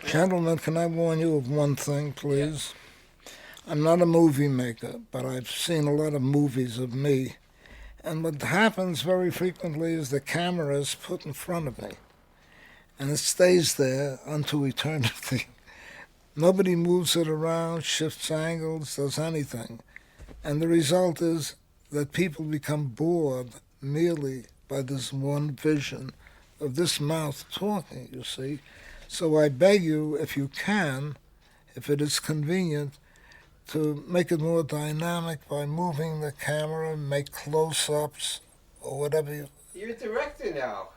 Gentlemen, can I warn you of one thing, please? I'm not a movie maker, but I've seen a lot of movies of me. And what happens very frequently is the camera is put in front of me. And it stays there unto eternity. Nobody moves it around, shifts angles, does anything. And the result is that people become bored merely by this one vision of this mouth talking, you see. So I beg you, if you can, if it is convenient, to make it more dynamic by moving the camera, make close-ups, or whatever you... You're a director now.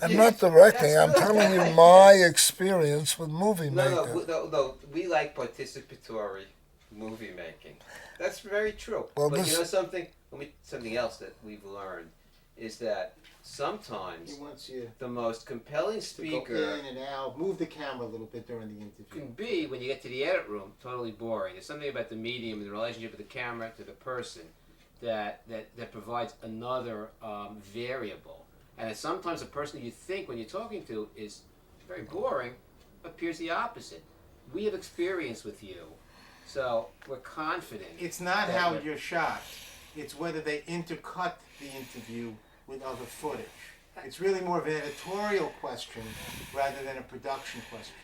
I'm not directing, I'm telling you my experience with movie making. No, we like participatory movie making. That's very true. Well, but you know something? Something else that we've learned is that sometimes He wants you the most compelling to go speaker in and out, move the camera a little bit during the interview. can be, when you get to the edit room, totally boring. There's something about the medium and the relationship of the camera to the person that provides another variable. And sometimes the person you think when you're talking to is very boring appears the opposite. We have experience with you, so we're confident. It's not how you're shot. It's whether they intercut the interview with other footage. It's really more of an editorial question rather than a production question.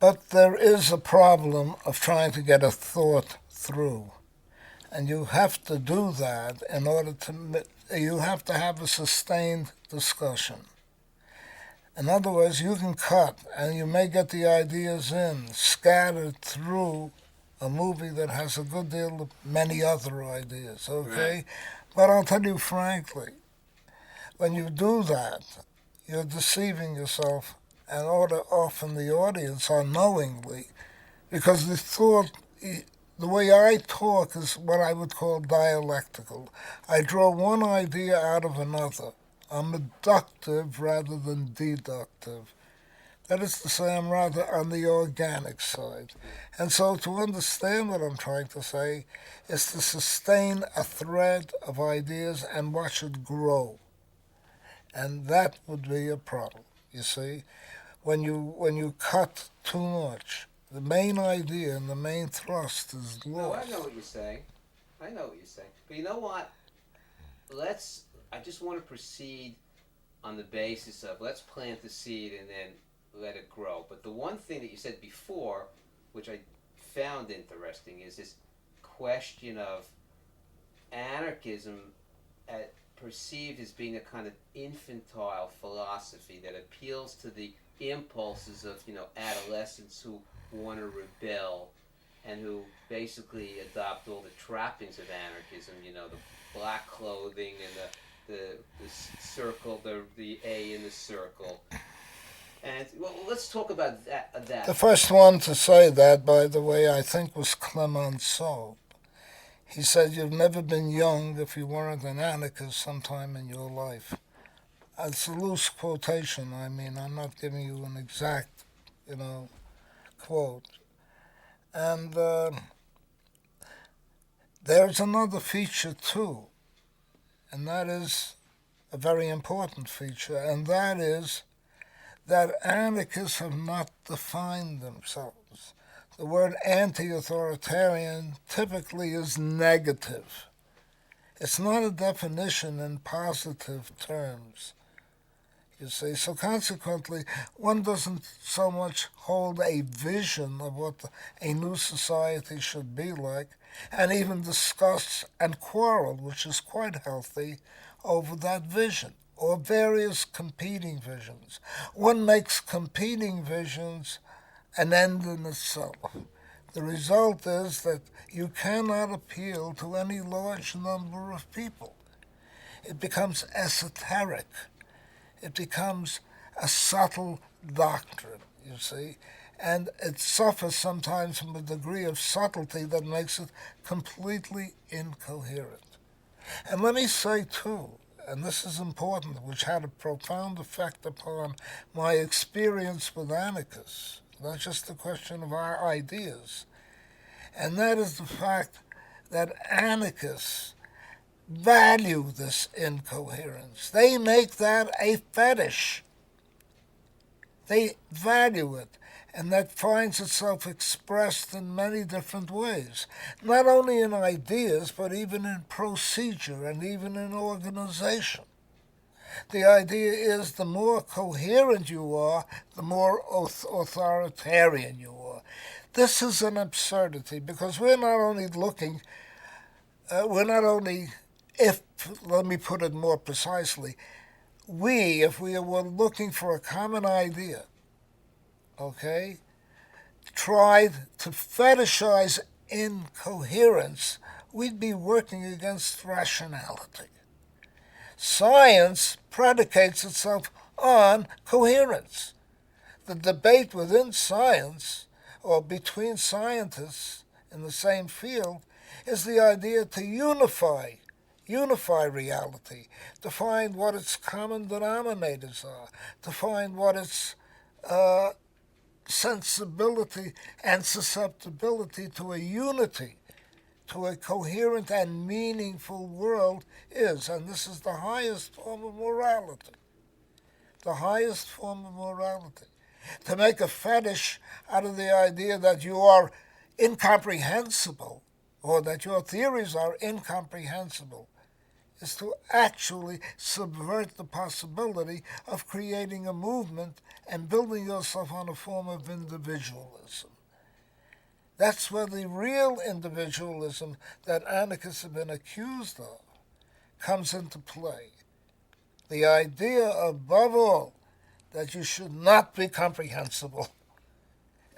But there is a problem of trying to get a thought through. And you have to do that in order to... You have to have a sustained discussion. In other words, you can cut, and you may get the ideas in, scattered through a movie that has a good deal of many other ideas, okay? Right. But I'll tell you frankly, when you do that, you're deceiving yourself and often the audience unknowingly, because the thought... The way I talk is what I would call dialectical. I draw one idea out of another. I'm inductive rather than deductive. That is to say, I'm rather on the organic side. And so to understand what I'm trying to say is to sustain a thread of ideas and watch it grow. And that would be a problem, you see. When you cut too much, the main idea and the main thrust is lost. No, I know what you're saying. But you know what? I just want to proceed on the basis of let's plant the seed and then let it grow. But the one thing that you said before, which I found interesting, is this question of anarchism perceived as being a kind of infantile philosophy that appeals to the impulses of, adolescents who want to rebel and who basically adopt all the trappings of anarchism, the black clothing and the circle, the A in the circle. And well, let's talk about that. The first one to say that, by the way, I think was Clemenceau. He said, "You've never been young if you weren't an anarchist sometime in your life." It's a loose quotation. I mean, I'm not giving you an exact, quote. And there's another feature too, and that is a very important feature, and that is that anarchists have not defined themselves. The word anti-authoritarian typically is negative. It's not a definition in positive terms. You see, so consequently, one doesn't so much hold a vision of what a new society should be like, and even discuss and quarrel, which is quite healthy, over that vision, or various competing visions. One makes competing visions an end in itself. The result is that you cannot appeal to any large number of people. It becomes esoteric. It becomes a subtle doctrine, you see, and it suffers sometimes from a degree of subtlety that makes it completely incoherent. And let me say, too, and this is important, which had a profound effect upon my experience with anarchists, not just a question of our ideas, and that is the fact that anarchists value this incoherence. They make that a fetish. They value it. and that finds itself expressed in many different ways, not only in ideas, but even in procedure and even in organization. The idea is the more coherent you are, the more authoritarian you are. This is an absurdity because we're not only looking, if, let me put it more precisely, if we were looking for a common idea, okay, tried to fetishize incoherence, we'd be working against rationality. Science predicates itself on coherence. The debate within science, or between scientists in the same field, is the idea to unify reality, to find what its common denominators are, to find what its sensibility and susceptibility to a unity, to a coherent and meaningful world is. And this is the highest form of morality. The highest form of morality. To make a fetish out of the idea that you are incomprehensible or that your theories are incomprehensible is to actually subvert the possibility of creating a movement and building yourself on a form of individualism. That's where the real individualism that anarchists have been accused of comes into play. The idea, above all, that you should not be comprehensible.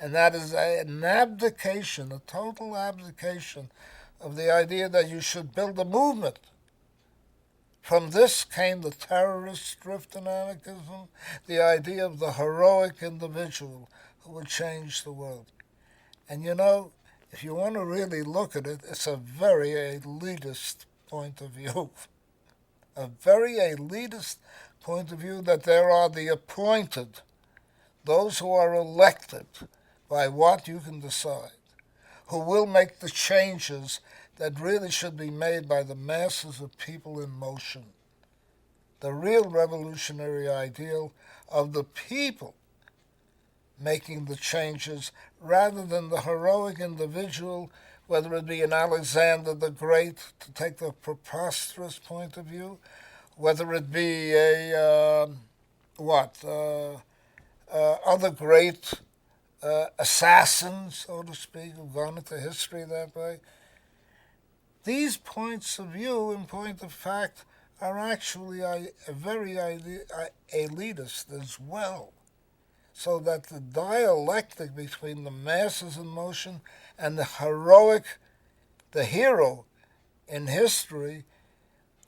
And that is an abdication, a total abdication of the idea that you should build a movement. From this came the terrorist drift in anarchism, the idea of the heroic individual who would change the world. And you know, if you want to really look at it, it's a very elitist point of view. A very elitist point of view that there are the appointed, those who are elected by what you can decide, who will make the changes that really should be made by the masses of people in motion. The real revolutionary ideal of the people making the changes rather than the heroic individual, whether it be an Alexander the Great, to take the preposterous point of view, whether it be other great assassins, so to speak, who've gone into history that way. These points of view, in point of fact, are actually very elitist as well. So that the dialectic between the masses in motion and the heroic, the hero in history,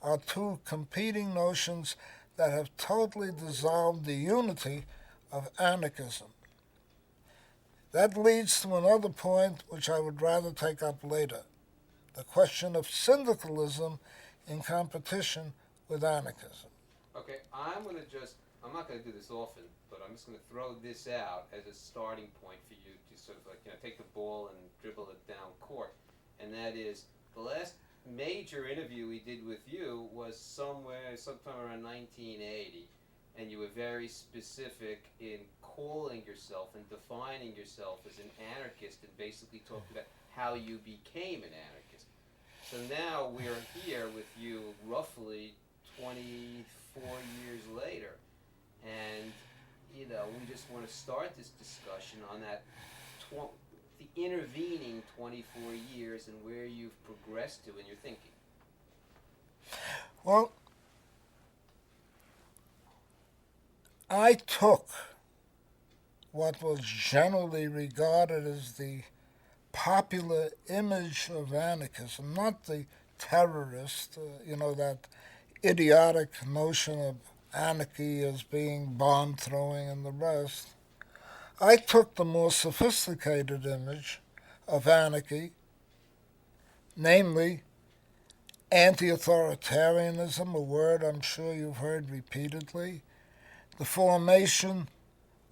are two competing notions that have totally dissolved the unity of anarchism. That leads to another point which I would rather take up later, the question of syndicalism in competition with anarchism. Okay, I'm not going to do this often, but I'm just going to throw this out as a starting point for you to sort of take the ball and dribble it down court. And that is, the last major interview we did with you was sometime around 1980, and you were very specific in calling yourself and defining yourself as an anarchist and basically talking about how you became an anarchist. So now we're here with you roughly 24 years later, and we just want to start this discussion on that the intervening 24 years and where you've progressed to in your thinking. Well, I took what was generally regarded as the popular image of anarchism, not the terrorist, that idiotic notion of anarchy as being bomb throwing and the rest. I took the more sophisticated image of anarchy, namely anti-authoritarianism, a word I'm sure you've heard repeatedly, the formation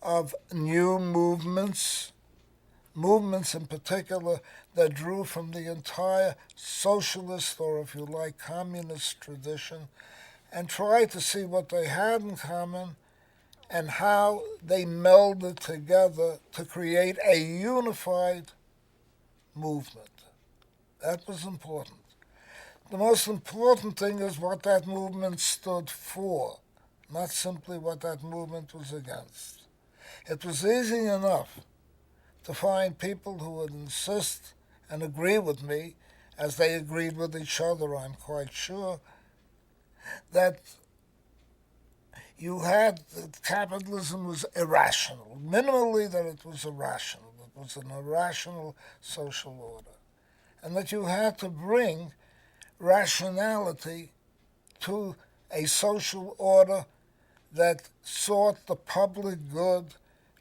of new movements in particular that drew from the entire socialist, or if you like, communist tradition, and tried to see what they had in common and how they melded together to create a unified movement. That was important. The most important thing is what that movement stood for, not simply what that movement was against. It was easy enough to find people who would insist and agree with me, as they agreed with each other, I'm quite sure, that you had that capitalism was irrational, minimally that it was irrational. It was an irrational social order. And that you had to bring rationality to a social order that sought the public good,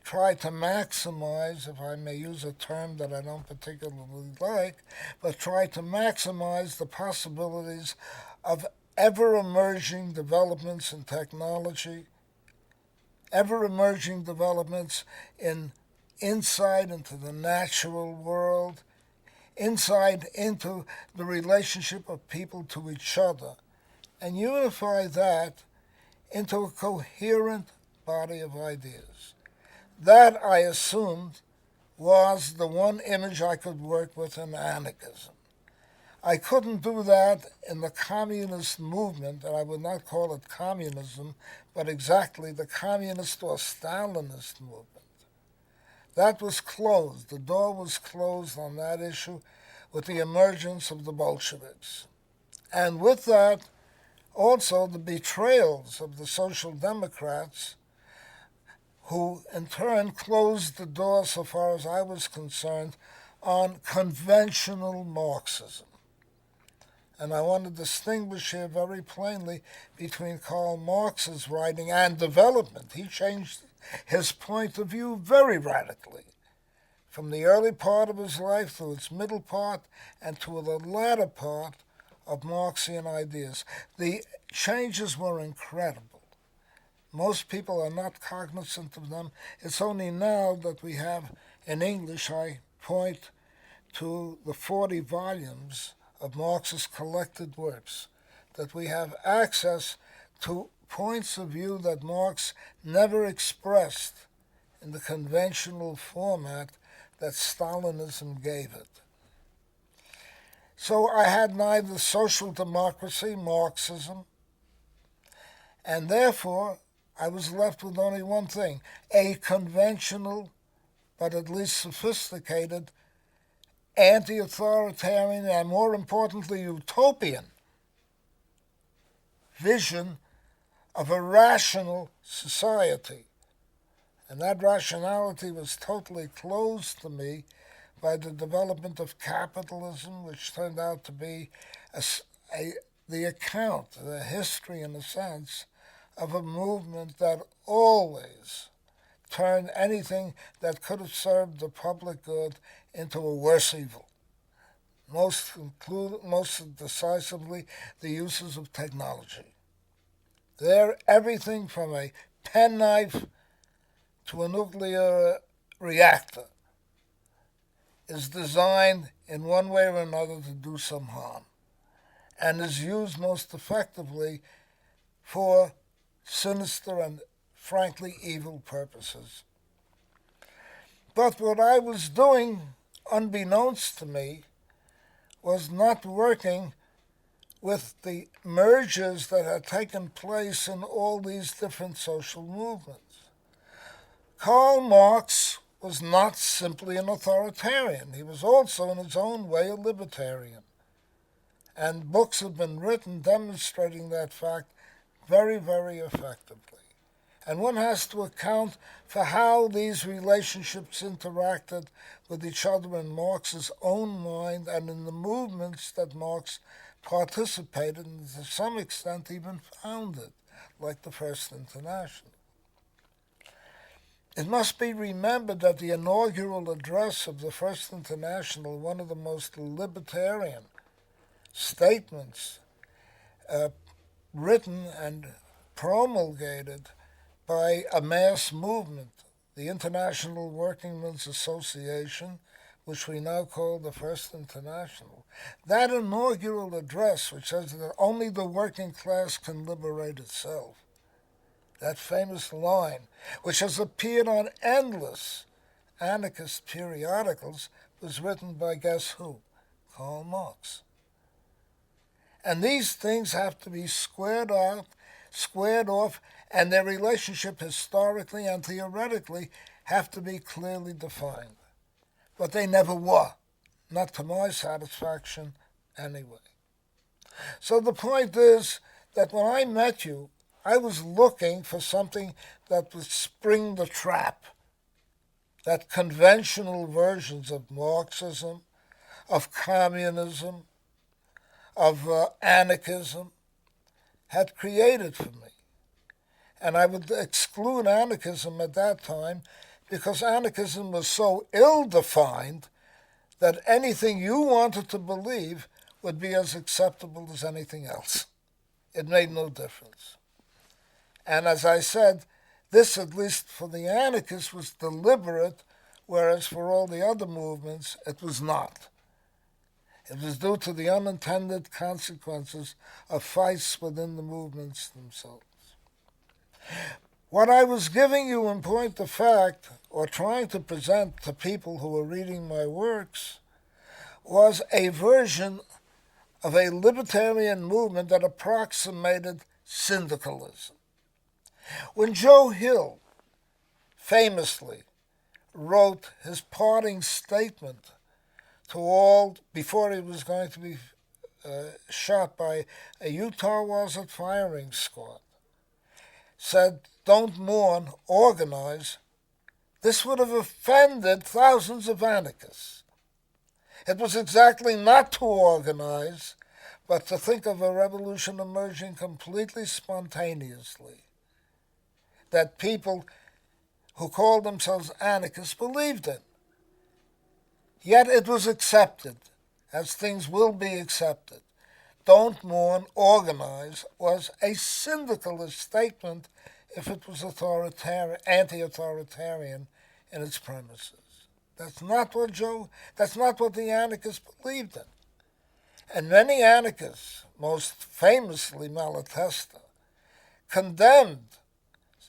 tried to maximize, if I may use a term that I don't particularly like, but tried to maximize the possibilities of ever-emerging developments in technology, ever-emerging developments in insight into the natural world, insight into the relationship of people to each other, and unify that into a coherent body of ideas. That, I assumed, was the one image I could work with in anarchism. I couldn't do that in the communist movement, and I would not call it communism, but exactly the communist or Stalinist movement. That was closed. The door was closed on that issue with the emergence of the Bolsheviks. And with that, also the betrayals of the Social Democrats, who in turn closed the door, so far as I was concerned, on conventional Marxism. And I want to distinguish here very plainly between Karl Marx's writing and development. He changed his point of view very radically, from the early part of his life to its middle part and to the latter part of Marxian ideas. The changes were incredible. Most people are not cognizant of them. It's only now that we have, in English, I point to the 40 volumes of Marx's collected works, that we have access to points of view that Marx never expressed in the conventional format that Stalinism gave it. So I had neither social democracy, Marxism, and therefore I was left with only one thing, a conventional, but at least sophisticated, anti-authoritarian, and more importantly, utopian vision of a rational society. And that rationality was totally closed to me by the development of capitalism, which turned out to be the account, the history in a sense, of a movement that always turned anything that could have served the public good into a worse evil. Most decisively, the uses of technology. There, everything from a penknife to a nuclear reactor is designed in one way or another to do some harm, and is used most effectively for sinister and frankly evil purposes. But what I was doing, unbeknownst to me, was not working with the mergers that had taken place in all these different social movements. Karl Marx was not simply an authoritarian. He was also, in his own way, a libertarian. And books have been written demonstrating that fact very, very effectively. And one has to account for how these relationships interacted with each other in Marx's own mind and in the movements that Marx participated and to some extent even founded, like the First International. It must be remembered that the inaugural address of the First International, one of the most libertarian statements written and promulgated by a mass movement, the International Workingmen's Association, which we now call the First International. That inaugural address, which says that only the working class can liberate itself, that famous line, which has appeared on endless anarchist periodicals, was written by guess who? Karl Marx. And these things have to be squared off, and their relationship historically and theoretically have to be clearly defined. But they never were, not to my satisfaction anyway. So the point is that when I met you, I was looking for something that would spring the trap, that conventional versions of Marxism, of communism, of anarchism had created for me. And I would exclude anarchism at that time because anarchism was so ill-defined that anything you wanted to believe would be as acceptable as anything else. It made no difference. And as I said, this, at least for the anarchists, was deliberate, whereas for all the other movements, it was not. It was due to the unintended consequences of fights within the movements themselves. What I was giving you in point of fact, or trying to present to people who were reading my works, was a version of a libertarian movement that approximated syndicalism. When Joe Hill famously wrote his parting statement to all, before he was going to be shot by a Utah Wasat firing squad, said, "Don't mourn, organize," this would have offended thousands of anarchists. It was exactly not to organize, but to think of a revolution emerging completely spontaneously, that people who called themselves anarchists believed in. Yet it was accepted, as things will be accepted. Don't mourn, organize was a syndicalist statement if it was anti-authoritarian in its premises. That's not what the anarchists believed in. And many anarchists, most famously Malatesta, condemned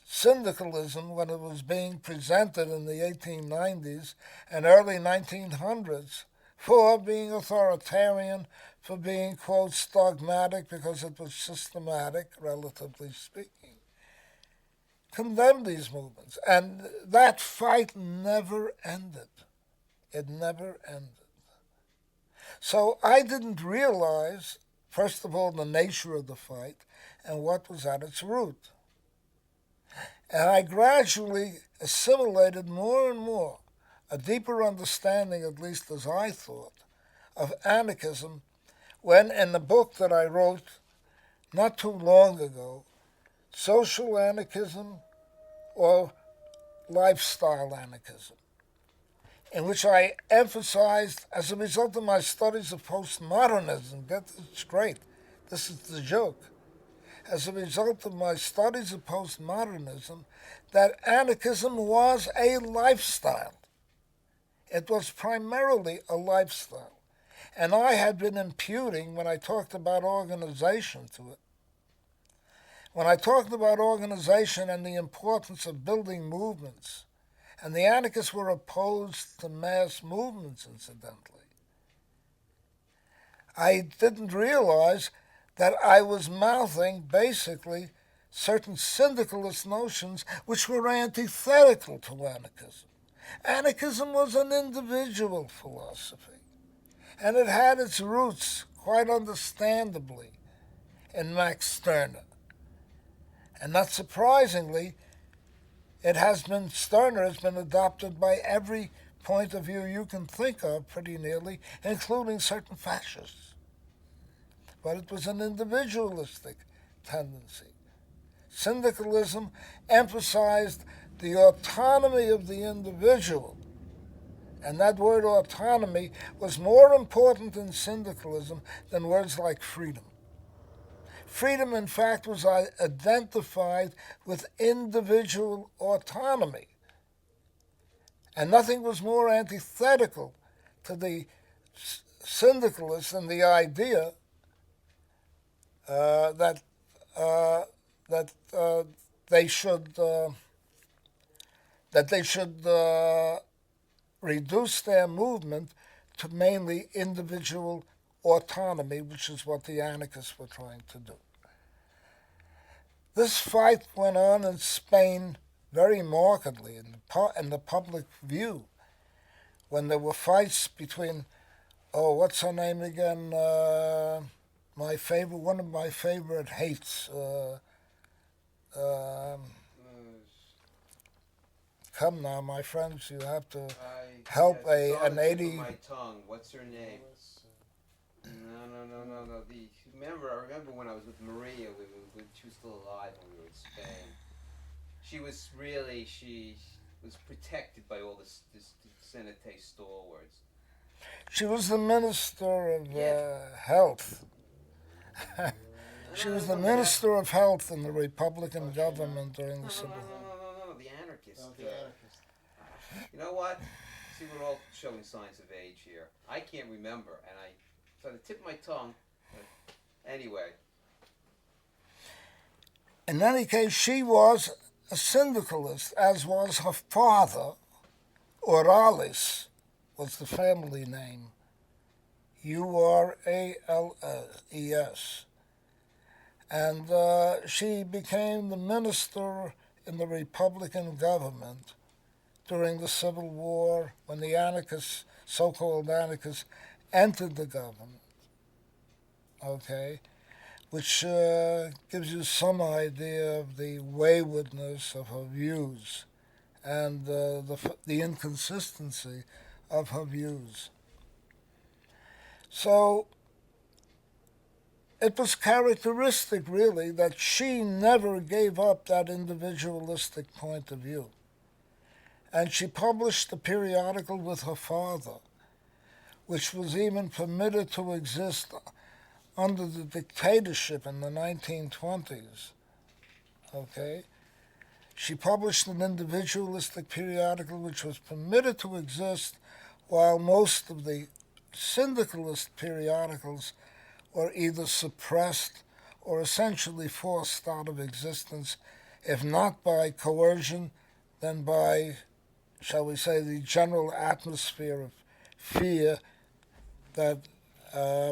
syndicalism when it was being presented in the 1890s and early 1900s for being authoritarian, for being, quote, dogmatic because it was systematic, relatively speaking. Condemned these movements. And that fight never ended. It never ended. So I didn't realize, first of all, the nature of the fight and what was at its root. And I gradually assimilated more and more a deeper understanding, at least as I thought, of anarchism when in the book that I wrote not too long ago, Social Anarchism or Lifestyle Anarchism, in which I emphasized, as a result of my studies of postmodernism, get this straight, this is the joke, as a result of my studies of postmodernism, that anarchism was a lifestyle. It was primarily a lifestyle. And I had been imputing, when I talked about organization to it, when I talked about organization and the importance of building movements, and the anarchists were opposed to mass movements, incidentally, I didn't realize that I was mouthing, basically, certain syndicalist notions which were antithetical to anarchism. Anarchism was an individual philosophy, and it had its roots, quite understandably, in Max Stirner. And not surprisingly, Stirner has been adopted by every point of view you can think of, pretty nearly, including certain fascists. But it was an individualistic tendency. Syndicalism emphasized the autonomy of the individual, and that word autonomy was more important in syndicalism than words like freedom. Freedom, in fact, was identified with individual autonomy, and nothing was more antithetical to the syndicalists than the idea that they should reduce their movement to mainly individual autonomy, which is what the anarchists were trying to do. This fight went on in Spain very markedly in the public view, when there were fights between, what's her name again? One of my favorite hates. Come now, my friends, you have to help an 80. My tongue. What's her name? No. I remember when I was with Maria. She was still alive when we were in Spain. She was protected by all this Senate stalwarts. She was the minister of health. She was the minister of health in the Republican government during the Civil War. No, the anarchist. You know what? See, we're all showing signs of age here. I can't remember, and it's on the tip of my tongue. Anyway. In any case, she was a syndicalist, as was her father. Orales was the family name. Urales. And she became the minister in the Republican government during the Civil War, when the anarchists, so-called anarchists, entered the government. Okay? Which gives you some idea of the waywardness of her views and the inconsistency of her views. So it was characteristic, really, that she never gave up that individualistic point of view. And she published a periodical with her father, which was even permitted to exist under the dictatorship in the 1920s. Okay? She published an individualistic periodical which was permitted to exist, while most of the syndicalist periodicals were either suppressed or essentially forced out of existence, if not by coercion, then by, shall we say, the general atmosphere of fear that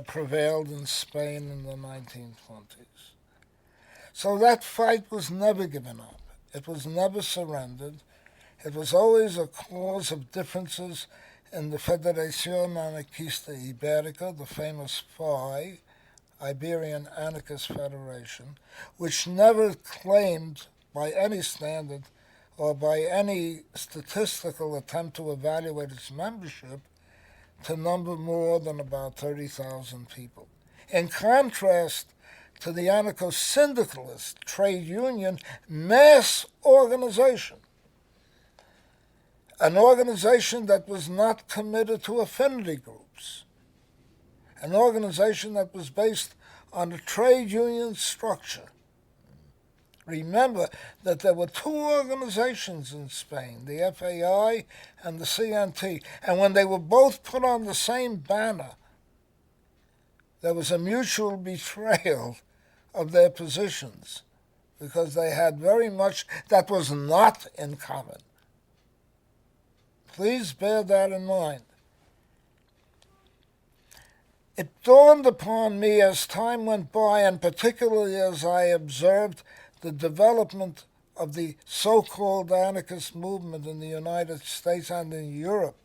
prevailed in Spain in the 1920s. So that fight was never given up. It was never surrendered. It was always a cause of differences in the Federación Anarquista Ibérica, the famous FAI, Iberian Anarchist Federation, which never claimed by any standard or by any statistical attempt to evaluate its membership to number more than about 30,000 people. In contrast to the anarcho-syndicalist trade union mass organization, an organization that was not committed to affinity groups, an organization that was based on a trade union structure. Remember that there were two organizations in Spain, the FAI and the CNT, and when they were both put on the same banner, there was a mutual betrayal of their positions, because they had very much that was not in common. Please bear that in mind. It dawned upon me as time went by, and particularly as I observed the development of the so-called anarchist movement in the United States and in Europe,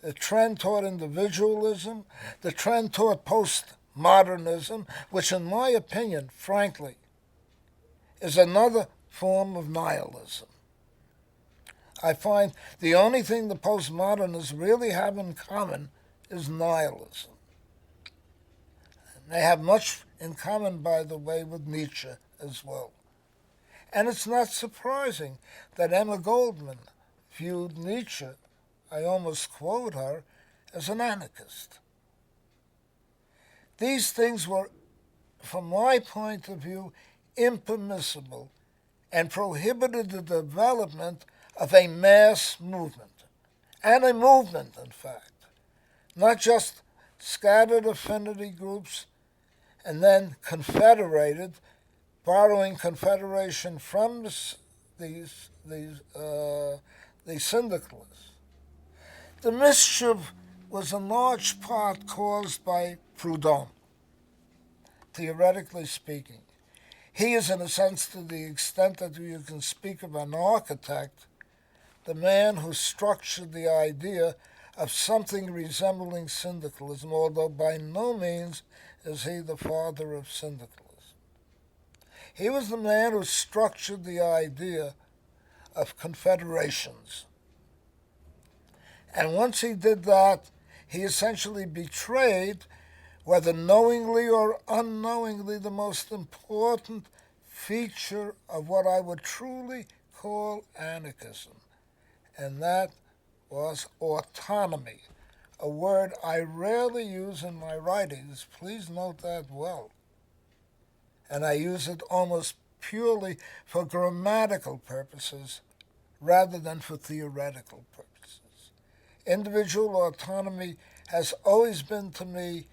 the trend toward individualism, the trend toward postmodernism, which in my opinion, frankly, is another form of nihilism. I find the only thing the postmodernists really have in common is nihilism. They have much in common, by the way, with Nietzsche as well. And it's not surprising that Emma Goldman viewed Nietzsche, I almost quote her, as an anarchist. These things were, from my point of view, impermissible and prohibited the development of a mass movement, and a movement, in fact, not just scattered affinity groups and then confederated borrowing confederation from the syndicalists. The mischief was in large part caused by Proudhon, theoretically speaking. He is, in a sense, to the extent that you can speak of an architect, the man who structured the idea of something resembling syndicalism, although by no means is he the father of syndicalism. He was the man who structured the idea of confederations. And once he did that, he essentially betrayed, whether knowingly or unknowingly, the most important feature of what I would truly call anarchism, and that was autonomy, a word I rarely use in my writings. Please note that well. And I use it almost purely for grammatical purposes rather than for theoretical purposes. Individual autonomy has always been to me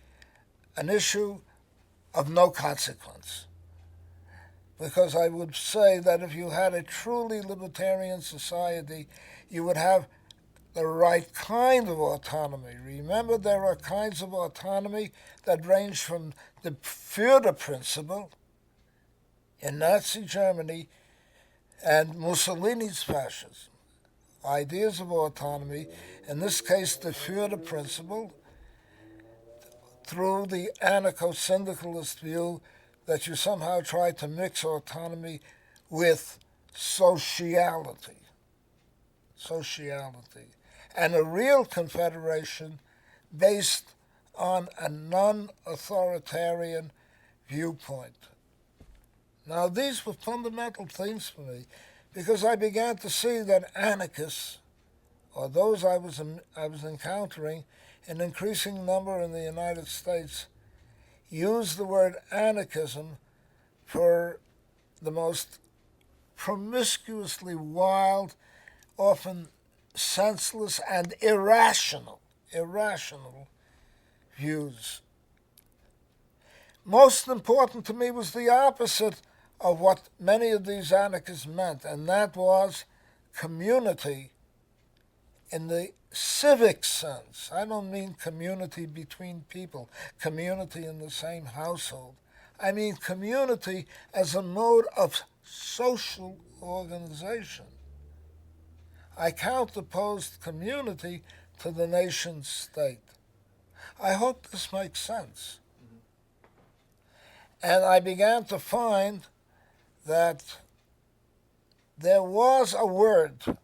an issue of no consequence, because I would say that if you had a truly libertarian society, you would have the right kind of autonomy. Remember, there are kinds of autonomy that range from the Führer principle in Nazi Germany and Mussolini's fascism. Ideas of autonomy, in this case the Führer principle, through the anarcho-syndicalist view that you somehow try to mix autonomy with sociality, and a real confederation based on a non-authoritarian viewpoint. Now, these were fundamental things for me, because I began to see that anarchists, or those I was encountering in increasing number in the United States, use the word anarchism for the most promiscuously wild, often senseless and irrational views. Most important to me was the opposite of what many of these anarchists meant, and that was community in the civic sense. I don't mean community between people, community in the same household. I mean community as a mode of social organization. I counterposed community to the nation state. I hope this makes sense. And I began to find that there was a word,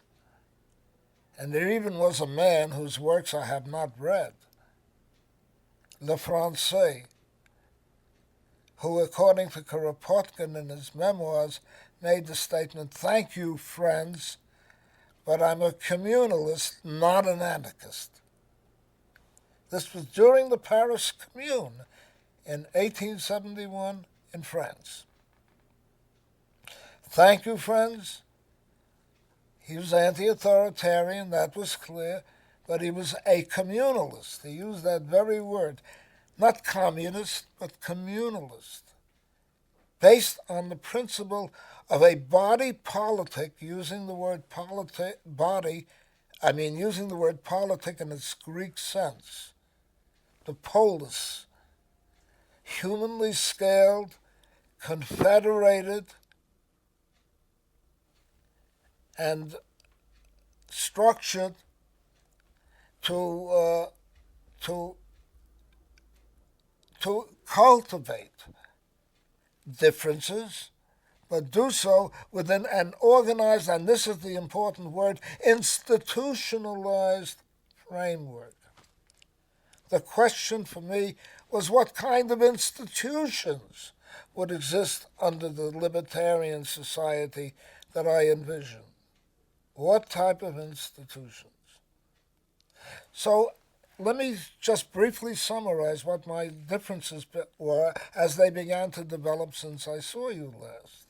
and there even was a man whose works I have not read, Le Français, who, according to Kropotkin in his memoirs, made the statement, "Thank you, friends, but I'm a communalist, not an anarchist." This was during the Paris Commune in 1871 in France. Thank you, friends. He was anti-authoritarian, that was clear, but he was a communalist. He used that very word. Not communist, but communalist. Based on the principle of a body politic, using the word using the word politic in its Greek sense. The polis, humanly scaled, confederated, and structured to cultivate differences, but do so within an organized, and this is the important word, institutionalized framework. The question for me was what kind of institutions would exist under the libertarian society that I envisioned. What type of institutions? So let me just briefly summarize what my differences were as they began to develop since I saw you last.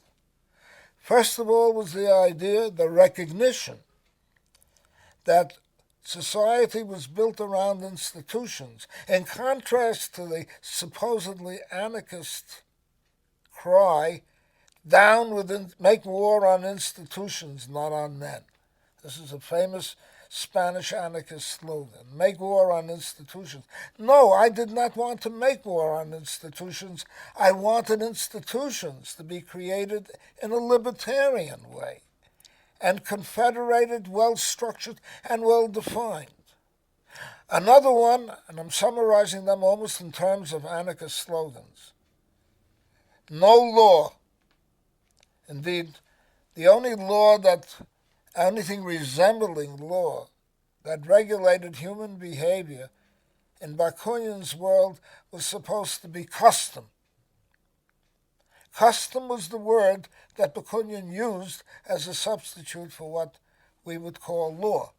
First of all was the idea, the recognition, that society was built around institutions, in contrast to the supposedly anarchist cry make war on institutions, not on men. This is a famous Spanish anarchist slogan, make war on institutions. No, I did not want to make war on institutions. I wanted institutions to be created in a libertarian way and confederated, well-structured, and well-defined. Another one, and I'm summarizing them almost in terms of anarchist slogans, no law. Indeed, the only law anything resembling law that regulated human behavior in Bakunin's world was supposed to be custom. Custom was the word that Bakunin used as a substitute for what we would call law.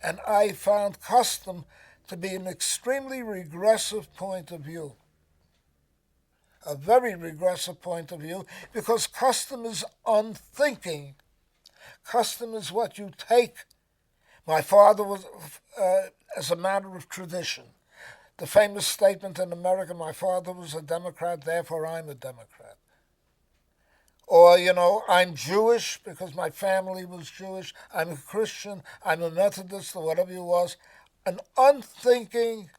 And I found custom to be an extremely regressive point of view. A very regressive point of view, because custom is unthinking. Custom is what you take. My father was, as a matter of tradition. The famous statement in America, my father was a Democrat, therefore I'm a Democrat. Or, I'm Jewish because my family was Jewish. I'm a Christian, I'm a Methodist, or whatever it was. An unthinking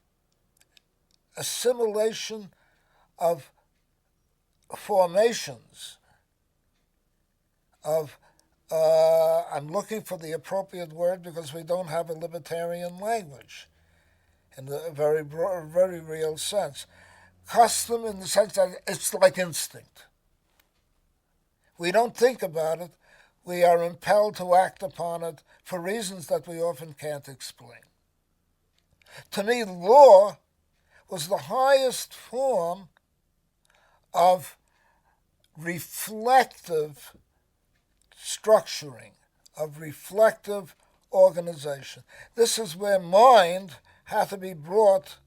assimilation of formations of I'm looking for the appropriate word because we don't have a libertarian language in the very real sense. Custom in the sense that it's like instinct. We don't think about it. We are impelled to act upon it for reasons that we often can't explain. To me, law was the highest form of reflective structuring, of reflective organization. This is where mind had to be brought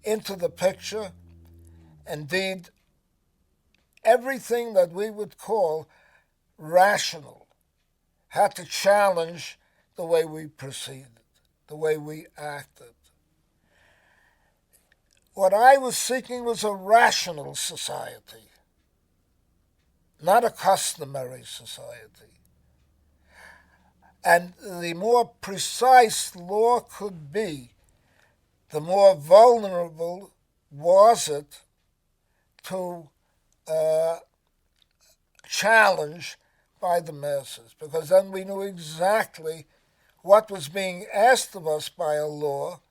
into the picture. Indeed, everything that we would call rational had to challenge the way we proceeded, the way we acted. What I was seeking was a rational society, not a customary society. And the more precise law could be, the more vulnerable was it to challenge by the masses, because then we knew exactly what was being asked of us by a law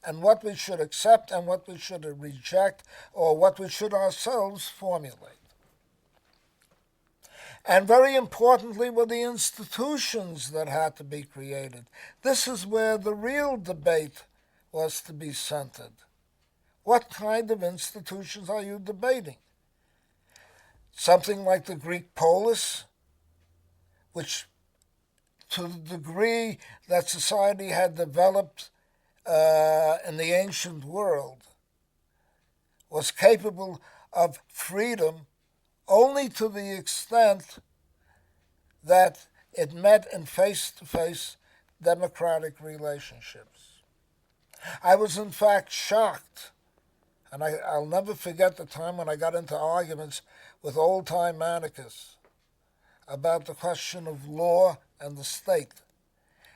and what we should accept and what we should reject, or what we should ourselves formulate. And very importantly were the institutions that had to be created. This is where the real debate was to be centered. What kind of institutions are you debating? Something like the Greek polis, which to the degree that society had developed in the ancient world was capable of freedom only to the extent that it met in face-to-face democratic relationships. I was in fact shocked, and I'll never forget the time when I got into arguments with old-time anarchists about the question of law and the state.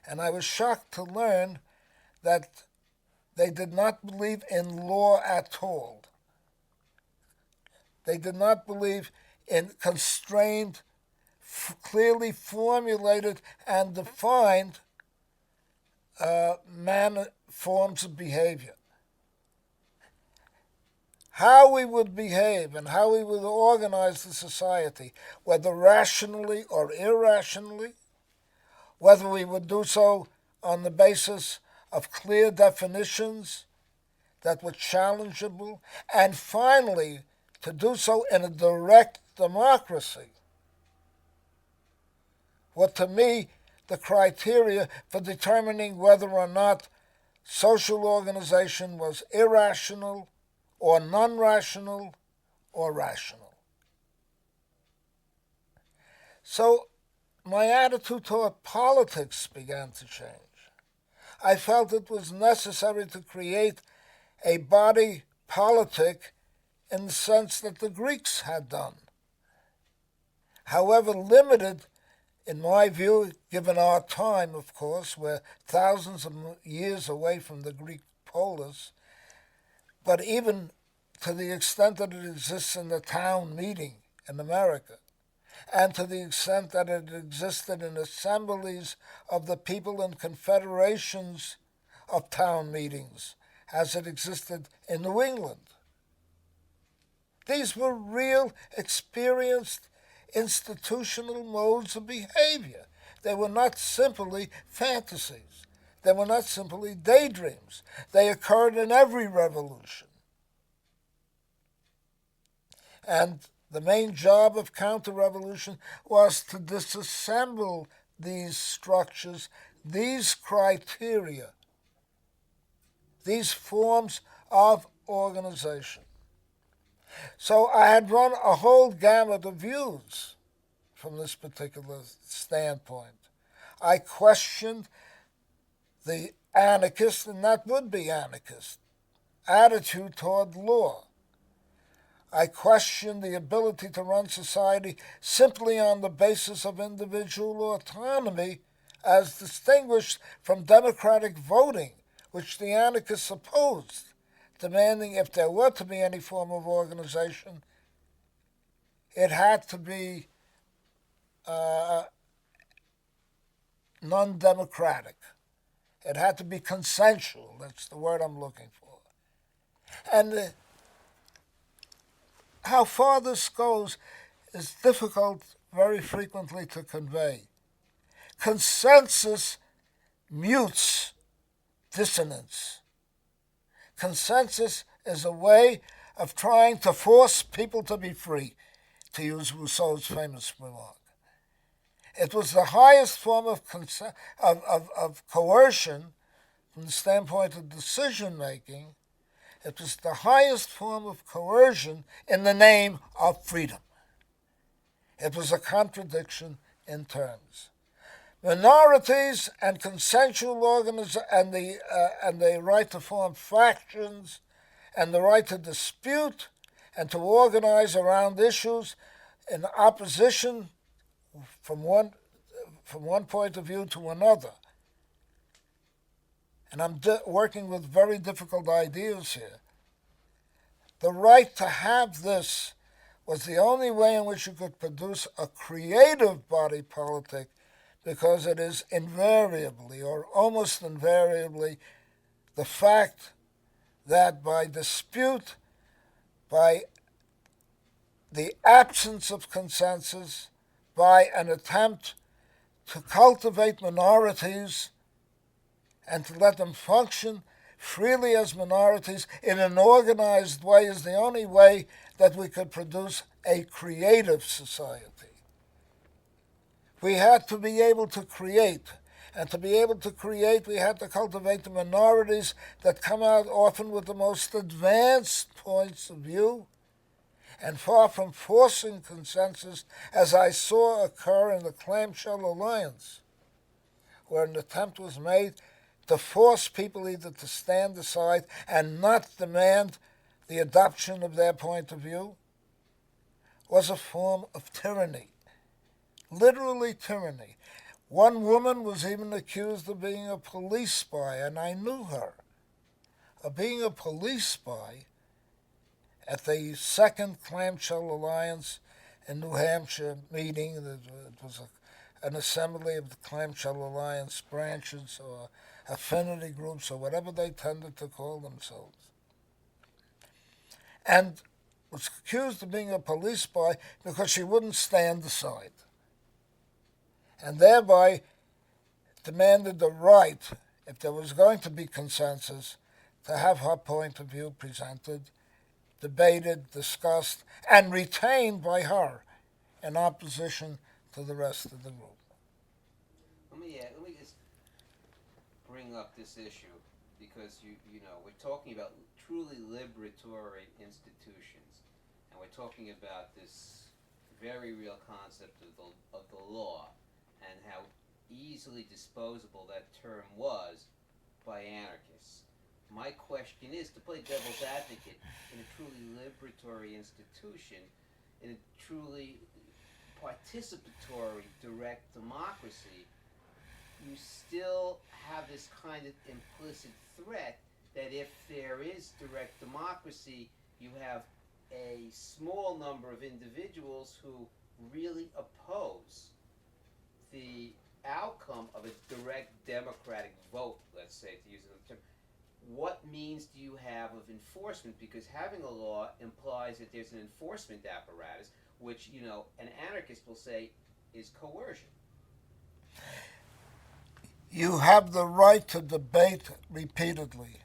And I was shocked to learn that they did not believe in law at all. They did not believe in constrained, clearly formulated and defined forms of behavior. How we would behave and how we would organize the society, whether rationally or irrationally, whether we would do so on the basis of clear definitions that were challengeable, and finally, to do so in a direct democracy, were to me the criteria for determining whether or not social organization was irrational or non-rational or rational. So my attitude toward politics began to change. I felt it was necessary to create a body politic in the sense that the Greeks had done. However limited, in my view, given our time, of course, we're thousands of years away from the Greek polis, but even to the extent that it exists in the town meeting in America, and to the extent that it existed in assemblies of the people and confederations of town meetings, as it existed in New England. These were real, experienced, institutional modes of behavior. They were not simply fantasies. They were not simply daydreams. They occurred in every revolution. And the main job of counter-revolution was to disassemble these structures, these criteria, these forms of organization. So I had run a whole gamut of views from this particular standpoint. I questioned the anarchist, and that would be anarchist, attitude toward law. I questioned the ability to run society simply on the basis of individual autonomy as distinguished from democratic voting, which the anarchists opposed, demanding if there were to be any form of organization, it had to be non-democratic. It had to be consensual. That's the word I'm looking for. And how far this goes is difficult very frequently to convey. Consensus mutes dissonance. Consensus is a way of trying to force people to be free, to use Rousseau's famous remark. It was the highest form of coercion from the standpoint of decision-making. It was the highest form of coercion in the name of freedom. It was a contradiction in terms. Minorities and consensual and the right to form factions and the right to dispute and to organize around issues in opposition from one point of view to another. And I'm working with very difficult ideas here. The right to have this was the only way in which you could produce a creative body politic, because it is invariably, or almost invariably, the fact that by dispute, by the absence of consensus, by an attempt to cultivate minorities and to let them function freely as minorities in an organized way is the only way that we could produce a creative society. We had to be able to create, and to be able to create, we had to cultivate the minorities that come out often with the most advanced points of view, and far from forcing consensus, as I saw occur in the Clamshell Alliance, where an attempt was made to force people either to stand aside and not demand the adoption of their point of view, was a form of tyranny. Literally tyranny. One woman was even accused of being a police spy, and I knew her, of being a police spy at the second Clamshell Alliance in New Hampshire meeting. It was an assembly of the Clamshell Alliance branches or affinity groups or whatever they tended to call themselves. And was accused of being a police spy because she wouldn't stand aside, and thereby demanded the right, if there was going to be consensus, to have her point of view presented, debated, discussed, and retained by her in opposition to the rest of the group. Let me just bring up this issue, because you know we're talking about truly liberatory institutions, and we're talking about this very real concept of the law, and how easily disposable that term was by anarchists. My question is, to play devil's advocate, in a truly liberatory institution, in a truly participatory direct democracy, you still have this kind of implicit threat that if there is direct democracy, you have a small number of individuals who really oppose the outcome of a direct democratic vote, let's say, to use another term. What means do you have of enforcement? Because having a law implies that there's an enforcement apparatus, which, you know, an anarchist will say is coercion. You have the right to debate repeatedly.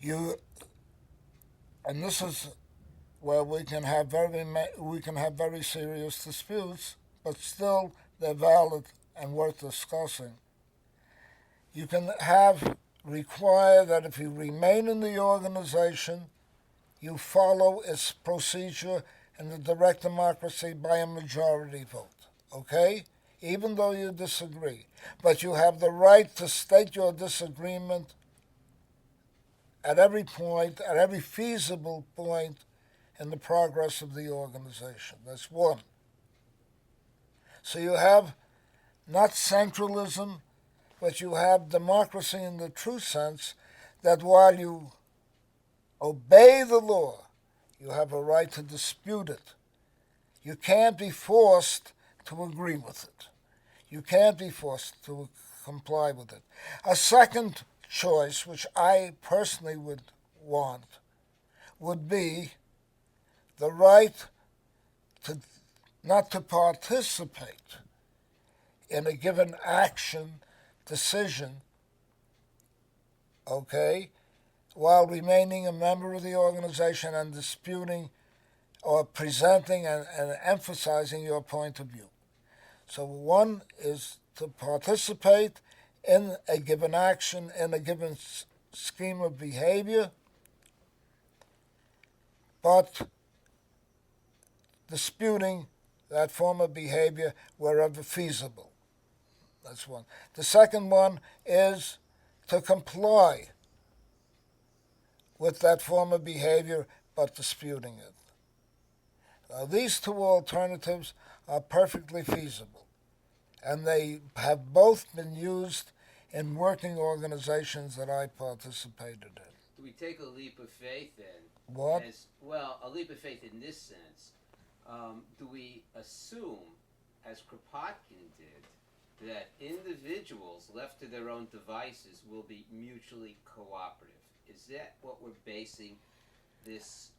And this is where we can have very serious disputes, but still they're valid and worth discussing. You can require that if you remain in the organization, you follow its procedure in the direct democracy by a majority vote, okay? Even though you disagree. But you have the right to state your disagreement at every point, at every feasible point in the progress of the organization. That's one. So you have not centralism, but you have democracy in the true sense that while you obey the law, you have a right to dispute it. You can't be forced to agree with it. You can't be forced to comply with it. A second choice, which I personally would want, would be the right to not to participate in a given action, decision, okay, while remaining a member of the organization and disputing or presenting and emphasizing your point of view. So one is to participate in a given action, in a given scheme of behavior, but disputing that form of behavior wherever feasible. That's one. The second one is to comply with that form of behavior, but disputing it. Now, these two alternatives are perfectly feasible, and they have both been used in working organizations that I participated in. Do we take a leap of faith then? What? A leap of faith in this sense. Do we assume, as Kropotkin did, that individuals left to their own devices will be mutually cooperative? Is that what we're basing this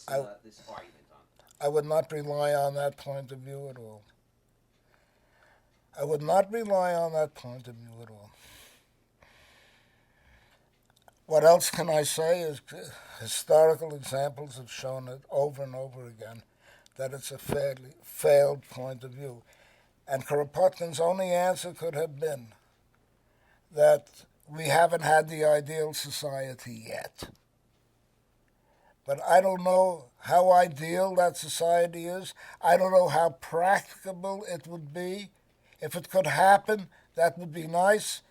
argument on? I would not rely on that point of view at all. I would not rely on that point of view at all. What else can I say is historical examples have shown it over and over again that it's a failed point of view. And Kropotkin's only answer could have been that we haven't had the ideal society yet. But I don't know how ideal that society is. I don't know how practicable it would be. If it could happen, that would be nice.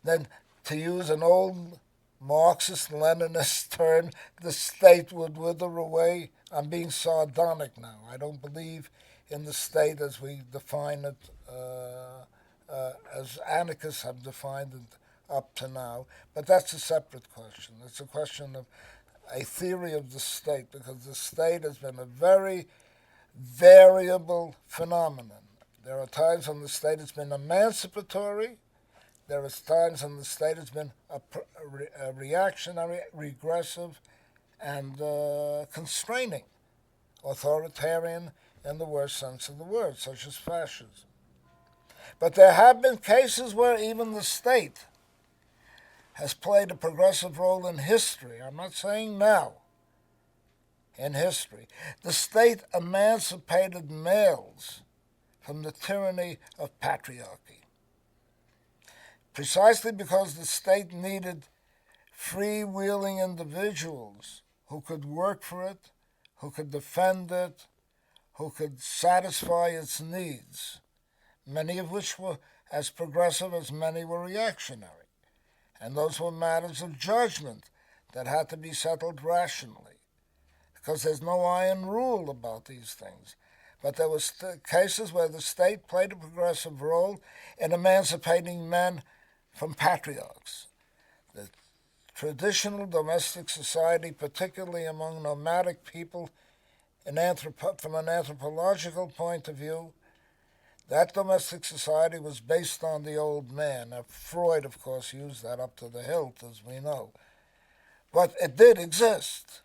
Then, to use an old Marxist-Leninist term, the state would wither away. I'm being sardonic now. I don't believe in the state as we define it, as anarchists have defined it up to now. But that's a separate question. It's a question of a theory of the state, because the state has been a very variable phenomenon. There are times when the state has been emancipatory. There are times when the state has been a reactionary, regressive, and constraining, authoritarian in the worst sense of the word, such as fascism. But there have been cases where even the state has played a progressive role in history. I'm not saying now. In history, the state emancipated males from the tyranny of patriarchy, precisely because the state needed freewheeling individuals who could work for it, who could defend it, who could satisfy its needs, many of which were as progressive as many were reactionary. and those were matters of judgment that had to be settled rationally, because there's no iron rule about these things. But there were cases where the state played a progressive role in emancipating men from patriarchs. The traditional domestic society, particularly among nomadic people, from an anthropological point of view, that domestic society was based on the old man. Now, Freud, of course, used that up to the hilt, as we know. But it did exist.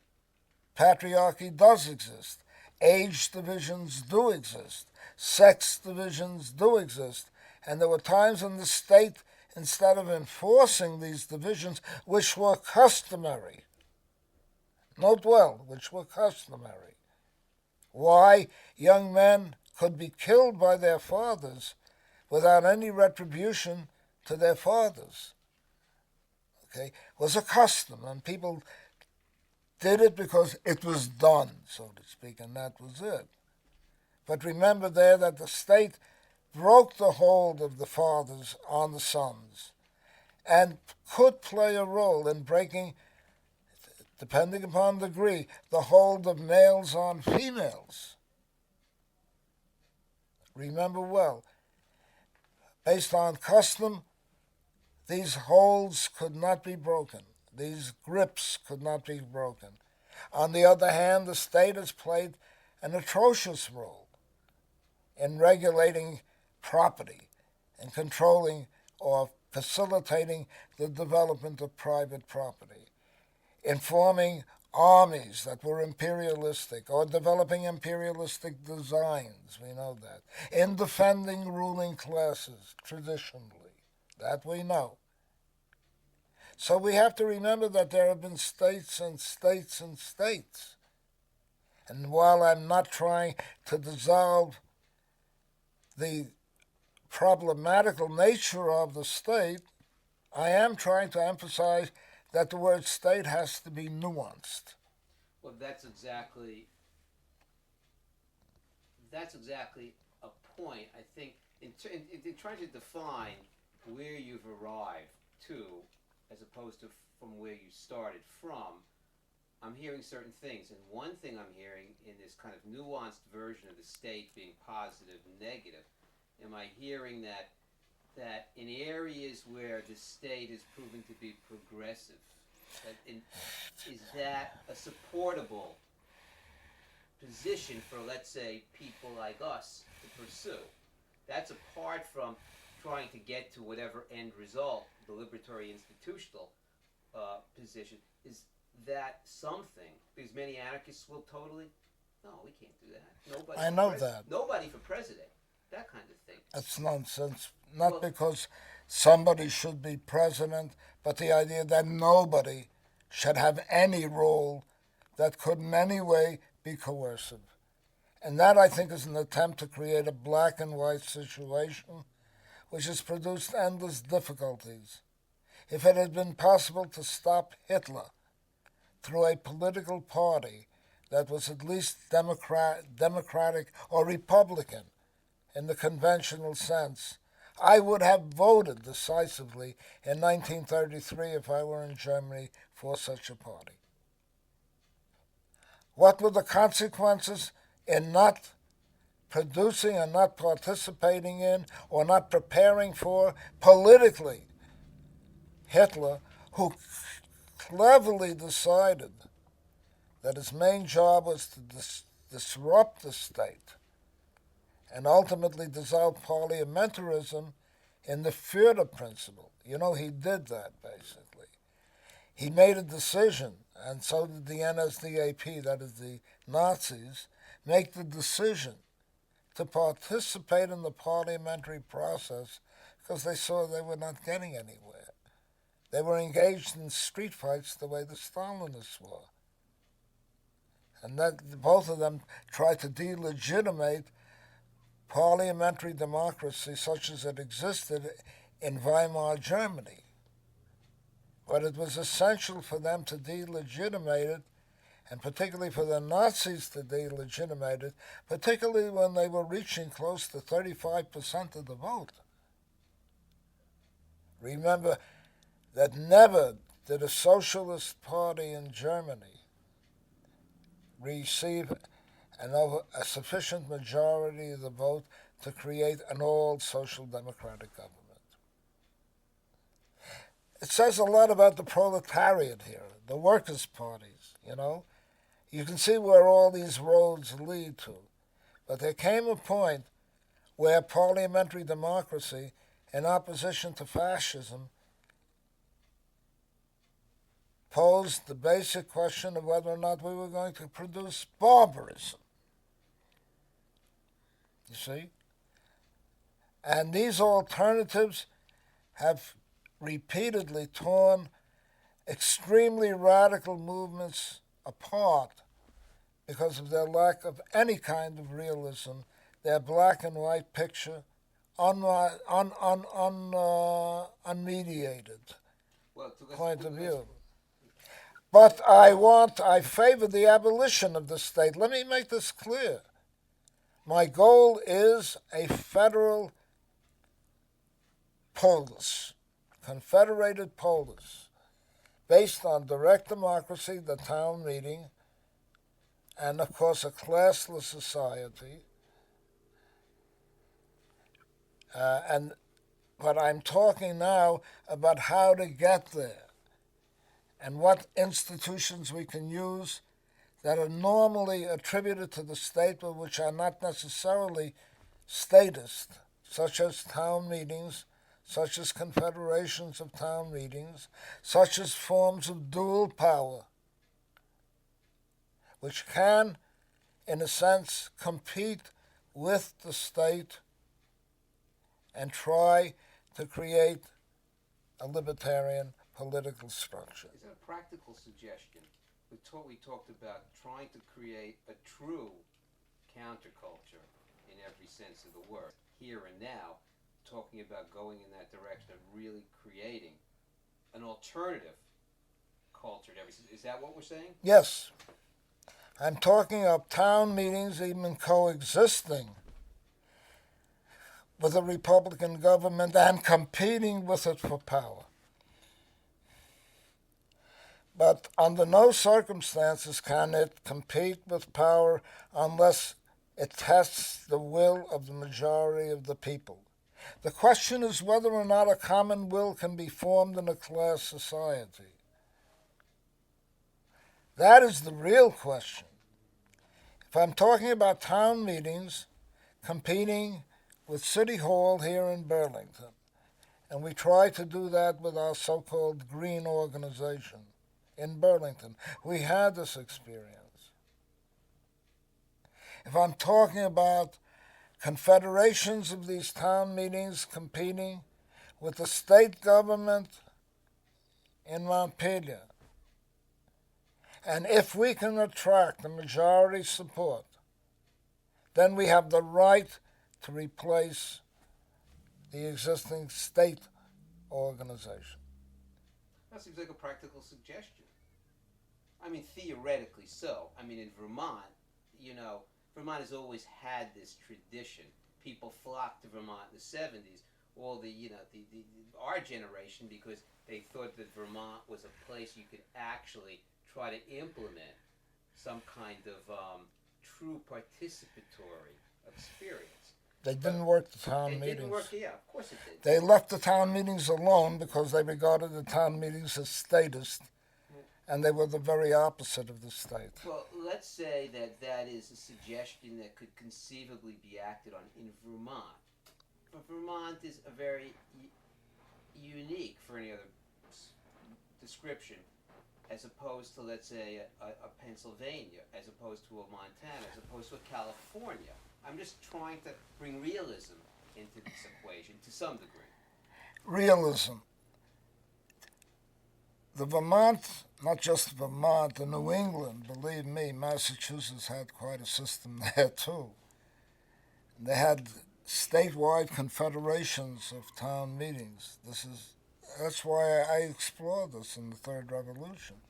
Patriarchy does exist. Age divisions do exist. Sex divisions do exist. And there were times when the state, instead of enforcing these divisions, which were customary, note well, which were customary, why young men could be killed by their fathers without any retribution to their fathers, was a custom, and people did it because it was done, so to speak, and that was it. But remember there that the state broke the hold of the fathers on the sons and could play a role in breaking, depending upon the degree, the hold of males on females. Remember well, based on custom, these holds could not be broken. These grips could not be broken. On the other hand, the state has played an atrocious role in regulating property and controlling or facilitating the development of private property, in forming armies that were imperialistic or developing imperialistic designs, we know that, in defending ruling classes traditionally, that we know. So we have to remember that there have been states and states and states. And while I'm not trying to dissolve the problematical nature of the state, I am trying to emphasize that the word state has to be nuanced. Well, that's exactly a point. I think in trying to define where you've arrived to, as opposed to from where you started from, I'm hearing certain things. And one thing I'm hearing in this kind of nuanced version of the state being positive and negative, am I hearing that in areas where the state is proven to be progressive, is that a supportable position for, let's say, people like us to pursue? That's apart from trying to get to whatever end result, the liberatory institutional position. Is that something? Because many anarchists will totally, no, we can't do that. Nobody. I know that. Nobody for president. That kind of thing. That's nonsense. Not because somebody should be president, but the idea that nobody should have any role that could in any way be coercive. And that, I think, is an attempt to create a black and white situation which has produced endless difficulties. If it had been possible to stop Hitler through a political party that was at least democratic or Republican in the conventional sense, I would have voted decisively in 1933 if I were in Germany for such a party. What were the consequences in not producing and not participating in or not preparing for politically Hitler, who cleverly decided that his main job was to disrupt the state and ultimately dissolve parliamentarism in the Führer principle. You know, he did that, basically. He made a decision, and so did the NSDAP, that is the Nazis, make the decision to participate in the parliamentary process because they saw they were not getting anywhere. They were engaged in street fights the way the Stalinists were. And that both of them tried to delegitimate parliamentary democracy such as it existed in Weimar Germany. But it was essential for them to delegitimate it, and particularly for the Nazis to delegitimate it, particularly when they were reaching close to 35% of the vote. Remember, that never did a socialist party in Germany receive a sufficient majority of the vote to create an all-social democratic government. It says a lot about the proletariat here, the workers' parties, you know. You can see where all these roads lead to. But there came a point where parliamentary democracy, in opposition to fascism, posed the basic question of whether or not we were going to produce barbarism. You see? And these alternatives have repeatedly torn extremely radical movements apart because of their lack of any kind of realism, their black and white picture, unmediated point of view. But I favor the abolition of the state. Let me make this clear. My goal is a federal polis, confederated polis, based on direct democracy, the town meeting, and of course a classless society. But I'm talking now about how to get there and what institutions we can use that are normally attributed to the state but which are not necessarily statist, such as town meetings, such as confederations of town meetings, such as forms of dual power, which can, in a sense, compete with the state and try to create a libertarian political structure. Is that a practical suggestion? We talked about trying to create a true counterculture in every sense of the word, here and now, talking about going in that direction of really creating an alternative culture in every sense. Is that what we're saying? Yes. I'm talking of town meetings even coexisting with a Republican government and competing with it for power. But under no circumstances can it compete with power unless it tests the will of the majority of the people. The question is whether or not a common will can be formed in a class society. That is the real question. If I'm talking about town meetings competing with City Hall here in Burlington, and we try to do that with our so-called green organization in Burlington, we had this experience. If I'm talking about confederations of these town meetings competing with the state government in Montpelier, and if we can attract the majority support, then we have the right to replace the existing state organization. That seems like a practical suggestion. I mean, theoretically so. I mean, in Vermont, Vermont has always had this tradition. People flocked to Vermont in the 70s, our generation, because they thought that Vermont was a place you could actually try to implement some kind of true participatory experience. They didn't work the town meetings. It didn't work, yeah, of course it did. They left the town meetings alone because they regarded the town meetings as statist, and they were the very opposite of the state. Well, let's say that is a suggestion that could conceivably be acted on in Vermont. But Vermont is a very unique for any other description, as opposed to, let's say, a Pennsylvania, as opposed to a Montana, as opposed to a California. I'm just trying to bring realism into this equation to some degree. Realism. The Vermont, not just Vermont, the New England, believe me, Massachusetts had quite a system there too. They had statewide confederations of town meetings. That's why I explored this in the Third Revolution.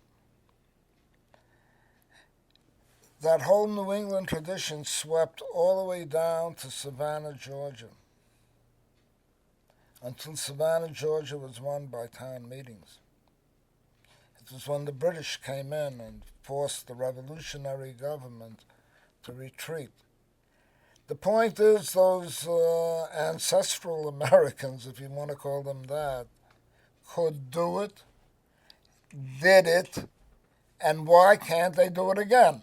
That whole New England tradition swept all the way down to Savannah, Georgia. until Savannah, Georgia was won by town meetings. It was when the British came in and forced the revolutionary government to retreat. The point is, those ancestral Americans, if you want to call them that, could do it, did it, and why can't they do it again?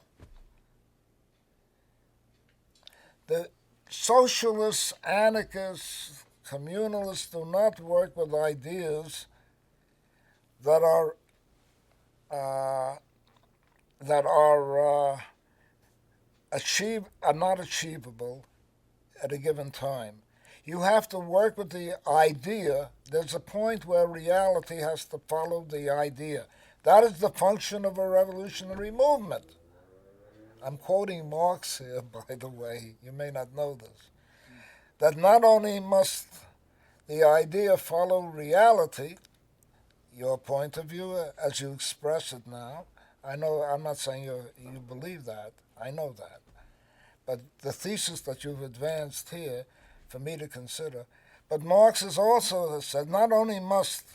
The socialists, anarchists, communalists do not work with ideas that are not achievable at a given time. You have to work with the idea. There's a point where reality has to follow the idea. That is the function of a revolutionary movement. I'm quoting Marx here, by the way. You may not know this. That not only must the idea follow reality, your point of view as you express it now. I know, I'm not saying you believe that. I know that. But the thesis that you've advanced here, for me to consider. But Marx has also said not only must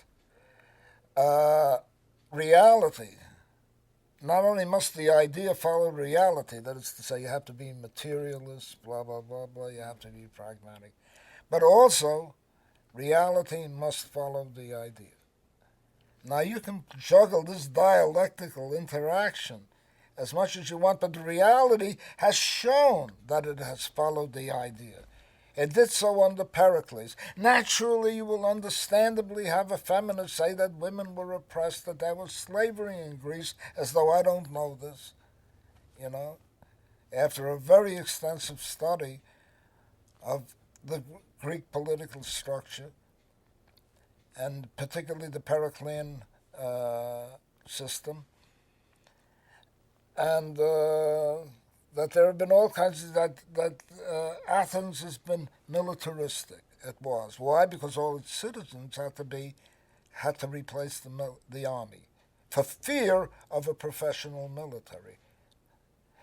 reality, not only must the idea follow reality, that is to say you have to be materialist, blah, blah, blah, blah, you have to be pragmatic, but also reality must follow the idea. Now you can juggle this dialectical interaction as much as you want, but the reality has shown that it has followed the idea. It did so under Pericles. Naturally, you will understandably have a feminist say that women were oppressed, that there was slavery in Greece, as though I don't know this, you know, after a very extensive study of the Greek political structure, and particularly the Periclean system, and that there have been all kinds of that Athens has been militaristic. It was. Why? Because all its citizens had to replace the army for fear of a professional military.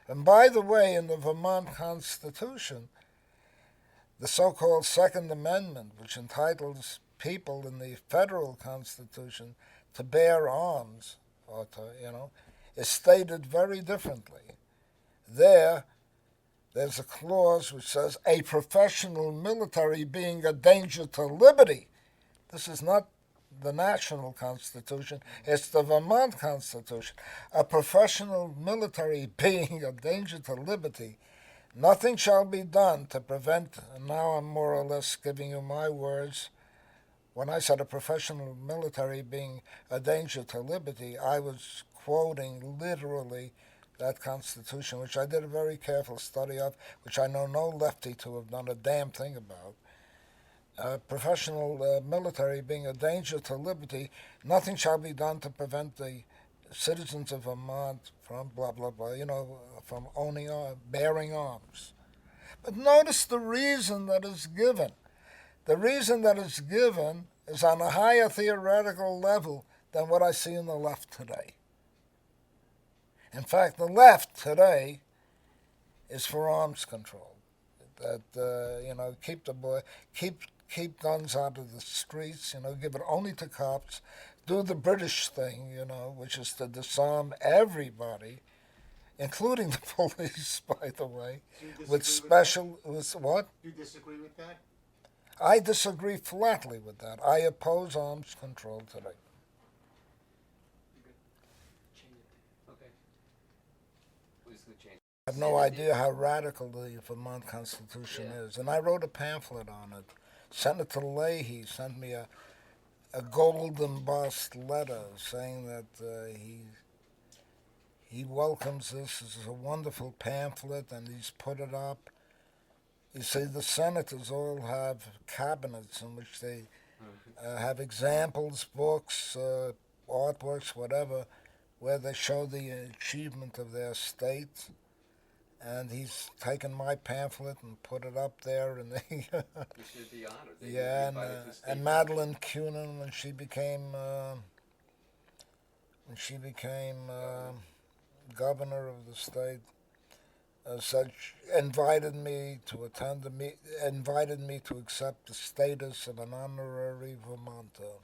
And by the way, in the Vermont Constitution, the so-called Second Amendment, which entitles people in the federal Constitution to bear arms, or to, is stated very differently. There's a clause which says, a professional military being a danger to liberty. This is not the national constitution, it's the Vermont Constitution. A professional military being a danger to liberty, nothing shall be done to prevent, and now I'm more or less giving you my words. When I said a professional military being a danger to liberty, I was quoting literally that Constitution, which I did a very careful study of, which I know no lefty to have done a damn thing about. Professional military being a danger to liberty, nothing shall be done to prevent the citizens of Vermont from blah, blah, blah, from bearing arms. But notice the reason that is given. The reason that is given is on a higher theoretical level than what I see in the left today. In fact, the left today is for arms control. That keep guns out of the streets. Give it only to cops. Do the British thing, which is to disarm everybody, including the police, by the way, with what? You disagree with that? I disagree flatly with that. I oppose arms control today. I have no idea how radical the Vermont Constitution is. And I wrote a pamphlet on it. Senator Leahy sent me a gold embossed letter saying that he welcomes this. This is a wonderful pamphlet, and he's put it up. You see, the senators all have cabinets in which they have examples, books, artworks, whatever, where they show the achievement of their state. And he's taken my pamphlet and put it up there, and they You should be honored. And Madeline Kunin, when she became governor of the state, invited me to invited me to accept the status of an honorary Vermonter,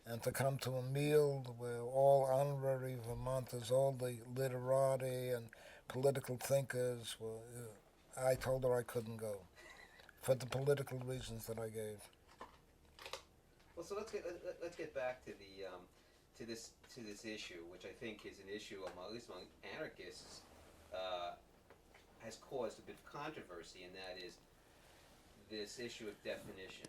and to come to a meal where all honorary Vermonters, all the literati and political thinkers were. I told her I couldn't go, for the political reasons that I gave. Well, so let's get back to the to this issue, which I think is an issue at least among anarchists. Has caused a bit of controversy, and that is this issue of definition.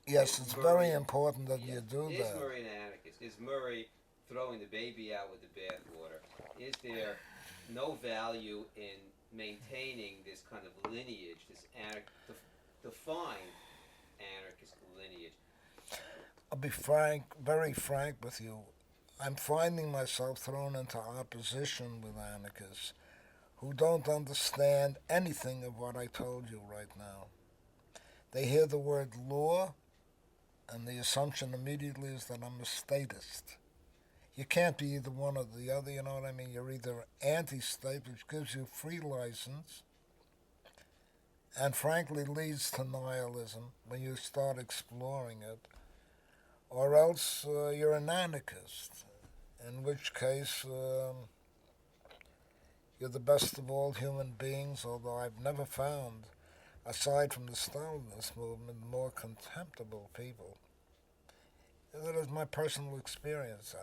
Yes, it's Murray, very important that you do is that. Is Murray an anarchist? Is Murray throwing the baby out with the bathwater? Is there no value in maintaining this kind of lineage, this defined anarchist lineage? I'll be frank, very frank with you. I'm finding myself thrown into opposition with anarchists who don't understand anything of what I told you right now. They hear the word law, and the assumption immediately is that I'm a statist. You can't be either one or the other, you know what I mean? You're either anti-state, which gives you free license, and frankly leads to nihilism when you start exploring it, or else you're an anarchist, in which case you're the best of all human beings, although I've never found, aside from the Stalinist movement, more contemptible people. That is my personal experience.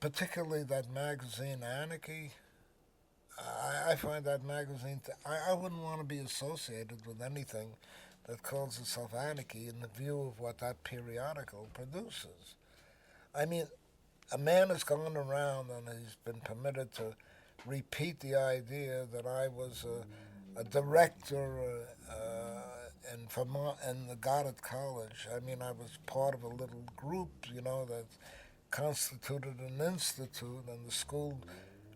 Particularly that magazine, Anarchy. I find that magazine, I wouldn't want to be associated with anything that calls itself Anarchy in the view of what that periodical produces. I mean, a man has gone around and he's been permitted to repeat the idea that I was a director in Vermont, in the Goddard College. I mean, I was part of a little group, that constituted an institute, and the school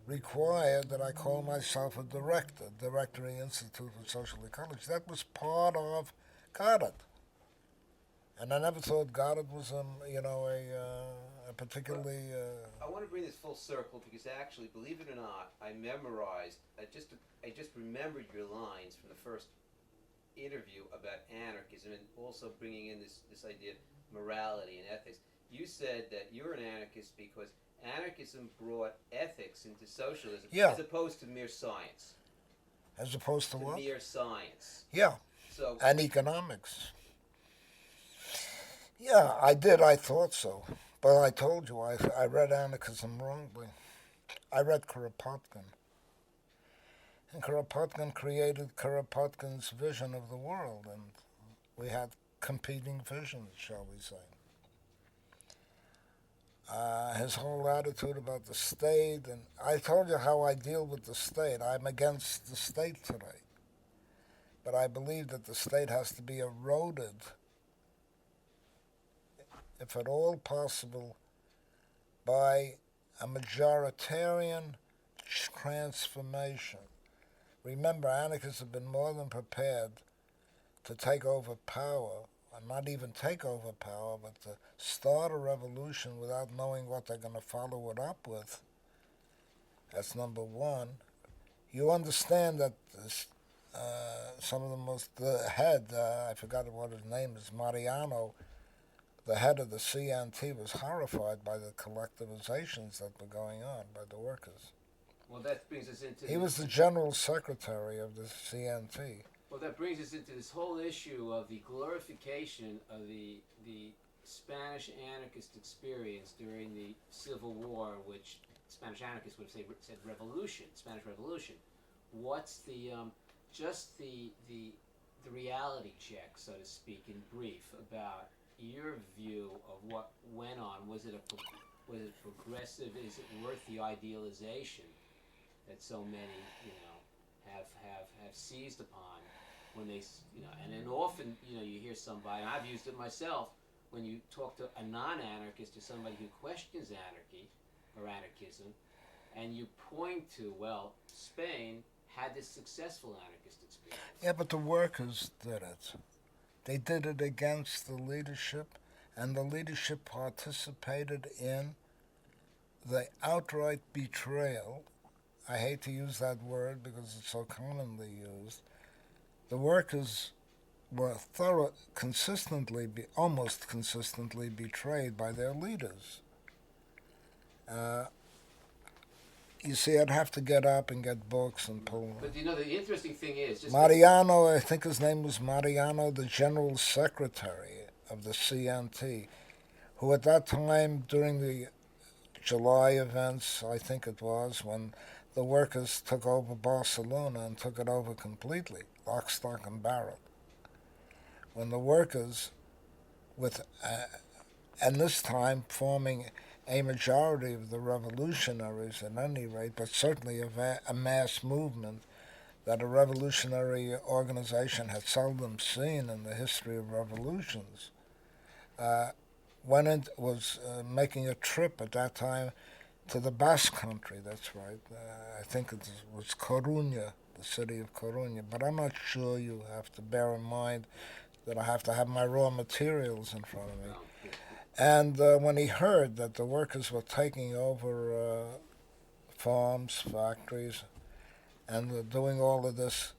required that I call myself a director, Director of the Institute for Social Ecology. That was part of Goddard. And I never thought Goddard was, a particularly... I want to bring this full circle because actually, believe it or not, I memorized, I just remembered your lines from the first interview about anarchism, and also bringing in this idea of morality and ethics. You said that you're an anarchist because anarchism brought ethics into socialism, as opposed to mere science. As opposed to what? Mere science. Yeah. So, and economics. Yeah, I did. I thought so. But I told you, I read anarchism wrongly. I read Kropotkin. And Kropotkin created Kropotkin's vision of the world, and we had competing visions, shall we say. His whole attitude about the state, and I told you how I deal with the state. I'm against the state today. But I believe that the state has to be eroded, if at all possible, by a majoritarian transformation. Remember, anarchists have been more than prepared to take over power, and not even take over power, but to start a revolution without knowing what they're going to follow it up with. That's number one. You understand that some of the the head, I forgot what his name is, Mariano, the head of the CNT, was horrified by the collectivizations that were going on by the workers. Well, that brings us into... He was the general secretary of the CNT. Well, that brings us into this whole issue of the glorification of the Spanish anarchist experience during the Civil War, which Spanish anarchists would have said revolution, Spanish Revolution. What's the just the reality check, so to speak, in brief, about your view of what went on? Was it progressive? Is it worth the idealization that so many have seized upon when they and then often you hear somebody, and I've used it myself, when you talk to a non-anarchist or somebody who questions anarchy or anarchism, and you point to, well, Spain had this successful anarchist experience. Yeah, but the workers did it. They did it against the leadership, and the leadership participated in the outright betrayal I hate to use that word because it's so commonly used, the workers were almost consistently betrayed by their leaders. You see, I'd have to get up and get books and pull. But the interesting thing is, Mariano, I think his name was Mariano, the General Secretary of the CNT, who at that time, during the July events, I think it was, when the workers took over Barcelona and took it over completely, lock, stock, and barrel. When the workers, and this time forming a majority of the revolutionaries at any rate, but certainly a mass movement that a revolutionary organization had seldom seen in the history of revolutions, was making a trip at that time to the Basque Country, that's right. I think it was Coruña, the city of Coruña, but I'm not sure. You have to bear in mind that I have to have my raw materials in front of me. And when he heard that the workers were taking over farms, factories, and doing all of this,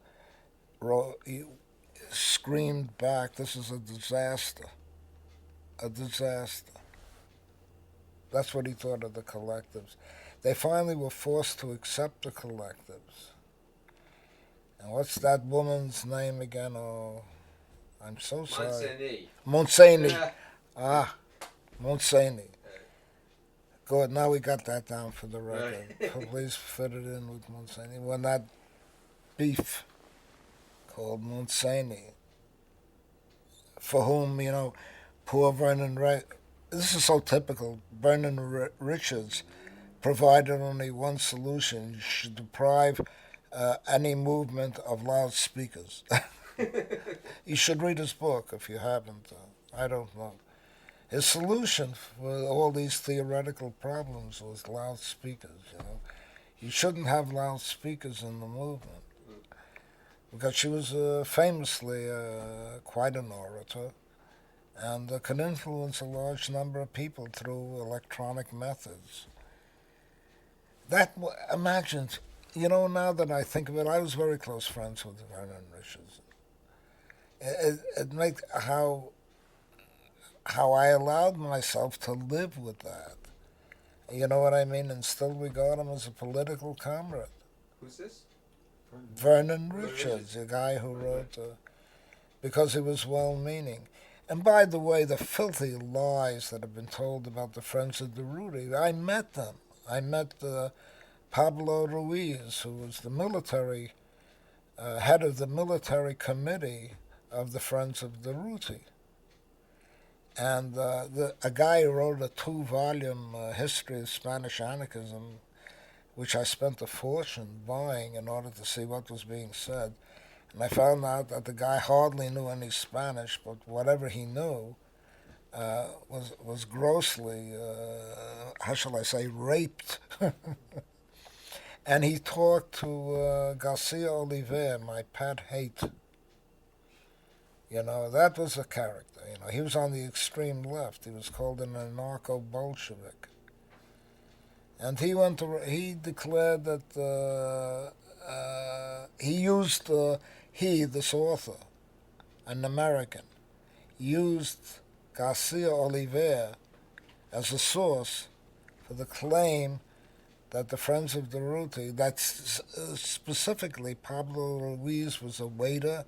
he screamed back, "This is a disaster. A disaster." That's what he thought of the collectives. They finally were forced to accept the collectives. And what's that woman's name again? Oh, I'm so sorry. Montseny. Montseny. Good, now we got that down for the record. Please fit it in with Montseny. When that beef called Montseny, for whom, poor Vernon this is so typical. Vernon Richards provided only one solution: you should deprive any movement of loudspeakers. You should read his book if you haven't. I don't know. His solution for all these theoretical problems was loudspeakers. You shouldn't have loudspeakers in the movement, because she was famously quite an orator, and could influence a large number of people through electronic methods. Imagine, now that I think of it, I was very close friends with Vernon Richards. It makes how I allowed myself to live with that. You know what I mean? And still regard him as a political comrade. Who's this? Vernon Richards, the guy who wrote, because he was well-meaning. And by the way, the filthy lies that have been told about the Friends of Durruti, I met them. I met Pablo Ruiz, who was the military, head of the military committee of the Friends of Durruti. And a guy who wrote a 2-volume history of Spanish anarchism, which I spent a fortune buying in order to see what was being said. And I found out that the guy hardly knew any Spanish, but whatever he knew was grossly, how shall I say, raped. And he talked to Garcia Oliver, my pet hate. That was a character. He was on the extreme left. He was called an anarcho-Bolshevik. And he declared that this author, an American, used Garcia Oliver as a source for the claim that the Friends of Durruti, that specifically Pablo Ruiz was a waiter,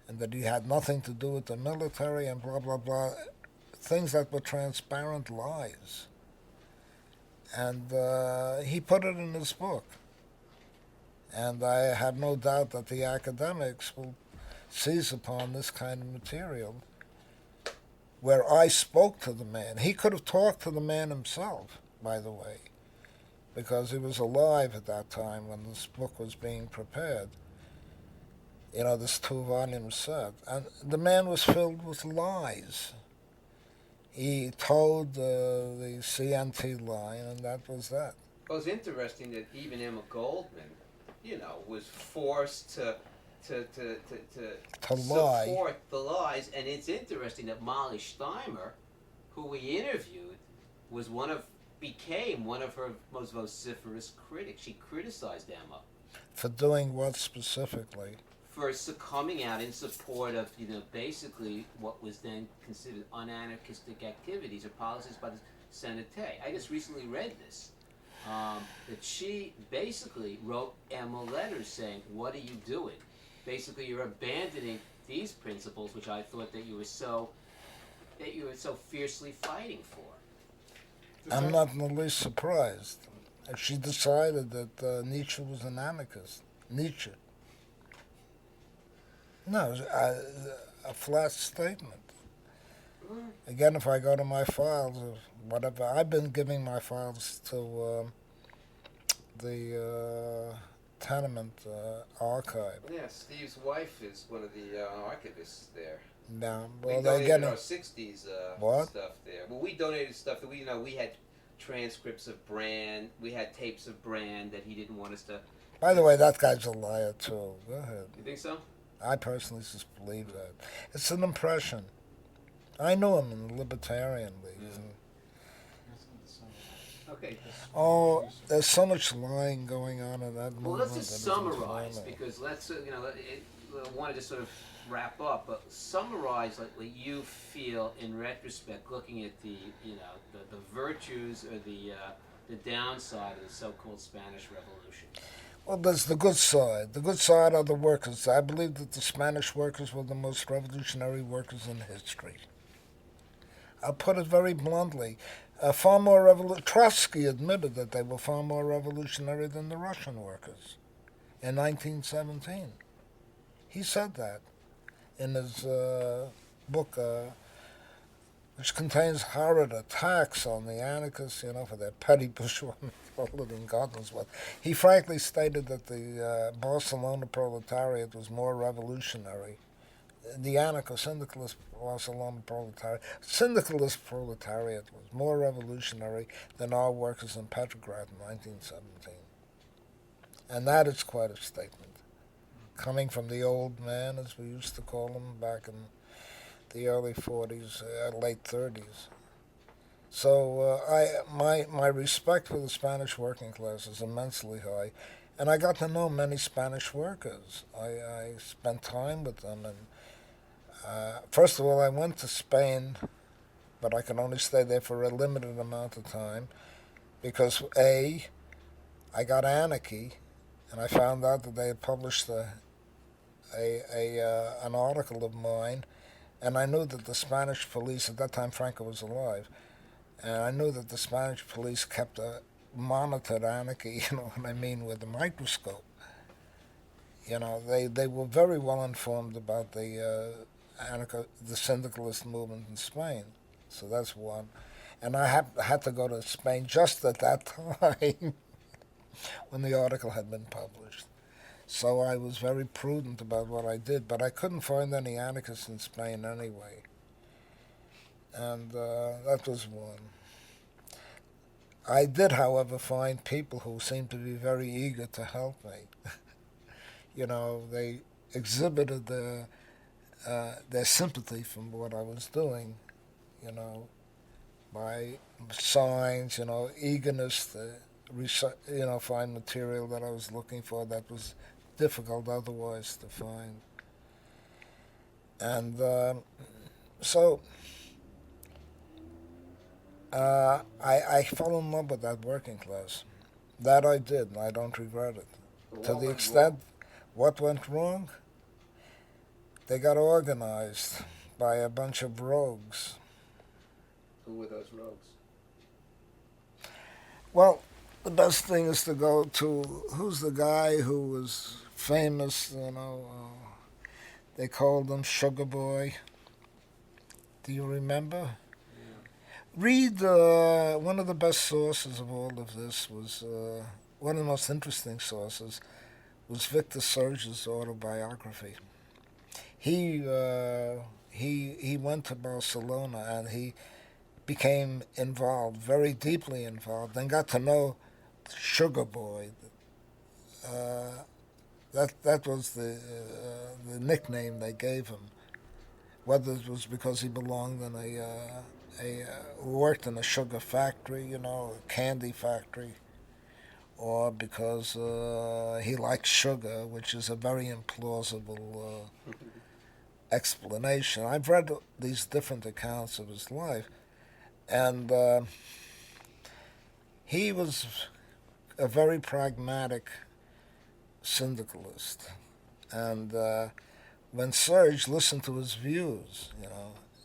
and that he had nothing to do with the military, and blah, blah, blah, things that were transparent lies. And he put it in his book. And I have no doubt that the academics will seize upon this kind of material, where I spoke to the man. He could have talked to the man himself, by the way, because he was alive at that time when this book was being prepared. This 2-volume set. And the man was filled with lies. He told the CNT lie, and that was that. Well, it's interesting that even Emma Goldman, was forced to lie. Support the lies. And it's interesting that Molly Steimer, who we interviewed, was one of became one of her most vociferous critics. She criticized Emma For doing what specifically? for coming out in support of, basically what was then considered unanarchistic activities or policies by the Senate. I just recently read this, that she basically wrote Emma letters saying, "What are you doing? Basically, you're abandoning these principles, which I thought that you were so fiercely fighting for." I'm not in the least surprised. She decided that Nietzsche was an anarchist. Nietzsche. No, a flat statement. Again, if I go to my files or whatever, I've been giving my files to the Tenement archive. Yeah, Steve's wife is one of the archivists there. Now, We well, they're donated getting our '60s What? stuff there. Well, we donated stuff that we had transcripts of Brand. We had tapes of Brand that he didn't want us to. By the way, that guy's a liar too. Go ahead. You think so? I personally just believe that. It's an impression. I knew him in the Libertarian League. Okay. Oh, there's so much lying going on in that movement. Well, let's just that it's summarize infernal. because let's I want to just sort of wrap up, but summarize like what you feel in retrospect, looking at the the virtues or the downside of the so-called Spanish Revolution. Well, there's the good side. The good side are the workers. I believe that the Spanish workers were the most revolutionary workers in history. I'll put it very bluntly. Far more Trotsky admitted that they were far more revolutionary than the Russian workers in 1917. He said that in his book, which contains horrid attacks on the anarchists, for their petty bourgeois mentality and God knows what. He frankly stated that the Barcelona proletariat was more revolutionary. The anarcho-syndicalist Barcelona syndicalist proletariat was more revolutionary than our workers in Petrograd in 1917. And that is quite a statement. Coming from the old man, as we used to call him back in the early 40s, late 30s. So my respect for the Spanish working class is immensely high. And I got to know many Spanish workers. I spent time with them. And first of all, I went to Spain, but I could only stay there for a limited amount of time because, A, I got anarchy, and I found out that they had published an article of mine, and I knew that the Spanish police, at that time Franco was alive, and I knew that the Spanish police monitored anarchy, what I mean, with a microscope. They were very well informed about the syndicalist movement in Spain. So that's one. And I had to go to Spain just at that time when the article had been published. So I was very prudent about what I did, but I couldn't find any anarchists in Spain anyway. And that was one. I did, however, find people who seemed to be very eager to help me. They exhibited their sympathy from what I was doing, by signs, eagerness to, find material that I was looking for that was difficult otherwise to find. And so I fell in love with that working class. That I did, and I don't regret it. To the extent, what went wrong? They got organized by a bunch of rogues. Who were those rogues? Well, the best thing is to go to, who's the guy who was famous, they called him Sugar Boy. Do you remember? Yeah. Read, one of the best sources of all of this was, one of the most interesting sources was Victor Serge's autobiography. He went to Barcelona and he became involved, very deeply involved, and got to know Sugar Boy. That was the nickname they gave him. Whether it was because he belonged in worked in a sugar factory, a candy factory, or because he likes sugar, which is a very implausible explanation. I've read these different accounts of his life, and he was a very pragmatic syndicalist. And when Serge listened to his views,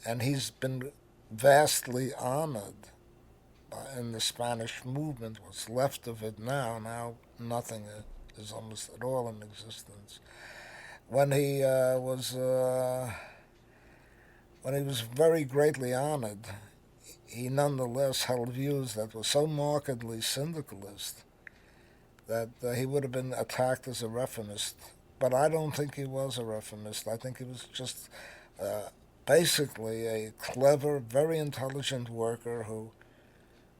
and he's been vastly honored in the Spanish movement. What's left of it now nothing is almost at all in existence. When he was very greatly honored, he nonetheless held views that were so markedly syndicalist that he would have been attacked as a reformist. But I don't think he was a reformist. I think he was just basically a clever, very intelligent worker who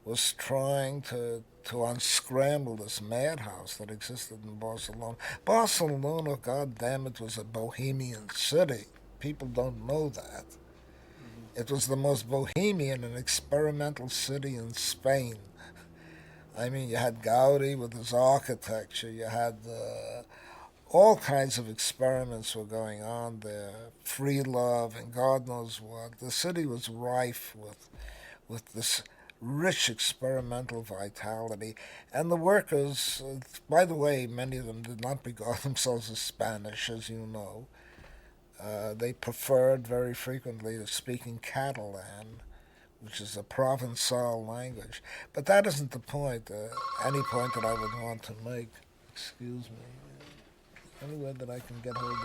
was trying to unscramble this madhouse that existed in Barcelona. Barcelona, God damn it, was a bohemian city. People don't know that. It was the most bohemian and experimental city in Spain. I mean, you had Gaudi with his architecture. You had all kinds of experiments were going on there. Free love and God knows what. The city was rife with this rich experimental vitality. And the workers, by the way, many of them did not regard themselves as Spanish, as you know. They preferred very frequently to speak in Catalan, which is a Provençal language. But that isn't the point, any point that I would want to make. Excuse me. Anywhere that I can get hold of.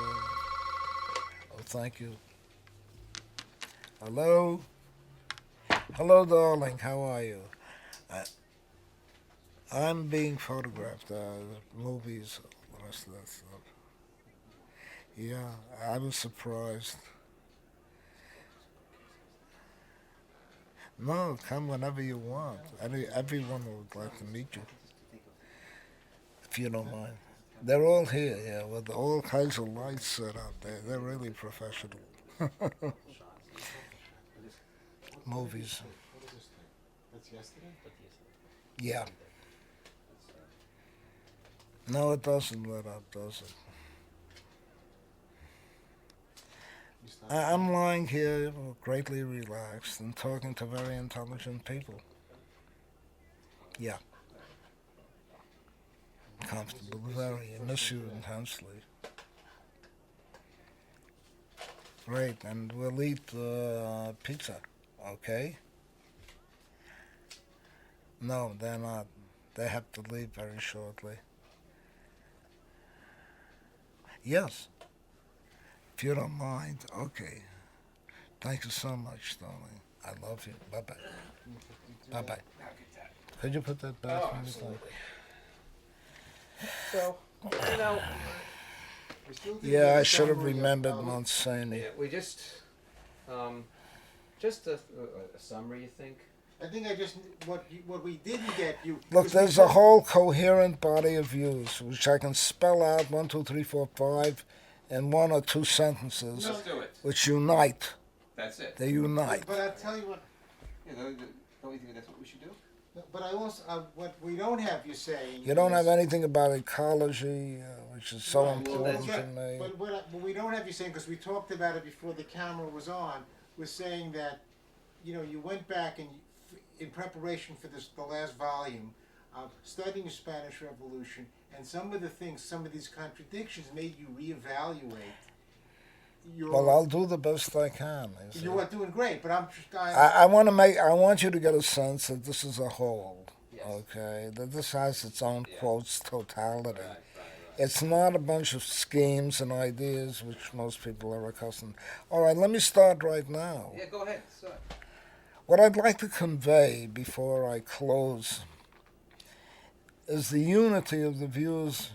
Oh, thank you. Hello? Hello, darling. How are you? I'm being photographed. Movies, the rest of that stuff. Yeah, I was surprised. No, come whenever you want. Everyone would like to meet you, if you don't mind. They're all here, yeah, with all kinds of lights set up. They're really professional. Movies. What is this thing? That's yesterday? Yeah. No, it doesn't let up, does it? I'm lying here greatly relaxed and talking to very intelligent people. Yeah. Comfortable, very. I miss you intensely. Great, and we'll eat pizza, okay? No, they're not. They have to leave very shortly. Yes. If you don't mind, okay. Thank you so much, darling. I love you. Bye-bye. Bye-bye. Could you put that back? Oh, absolutely. So, Yeah, I should have remembered Monsignor. yeah, we just a summary, you think? I think what we didn't get you. Look, there's a whole coherent body of views, which I can spell out 1, 2, 3, 4, 5 in 1 or 2 sentences, Let's do it. which unite. That's it. They unite. But I'll tell you what. Yeah, don't you think that's what we should do? But I also what we don't have you saying. You don't is- have anything about ecology, which is so Right, important that's to me. But what we don't have you saying, because we talked about it before the camera was on, was saying that, you went back and in preparation for the last volume, studying the Spanish Revolution, and some of these contradictions made you reevaluate your. Well, I'll do the best I can. You see. You are doing great, but I want you to get a sense that this is a whole, Yes. okay? That this has its own, Yeah. quotes, totality. Right. It's not a bunch of schemes and ideas which most people are accustomed. All right, let me start right now. Yeah, go ahead. So, What I'd like to convey before I close is the unity of the views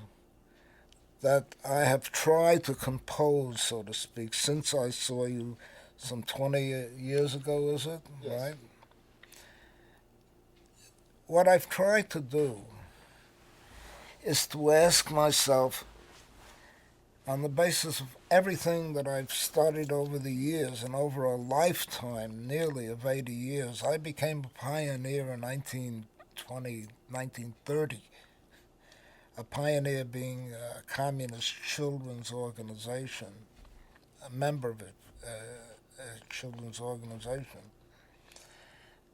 that I have tried to compose, so to speak, since I saw you some 20 years ago, is it? Yes. Right? What I've tried to do is to ask myself, on the basis of everything that I've studied over the years and over a lifetime, nearly of 80 years, I became a pioneer in 1930. A pioneer being a communist children's organization, a member of it, a children's organization.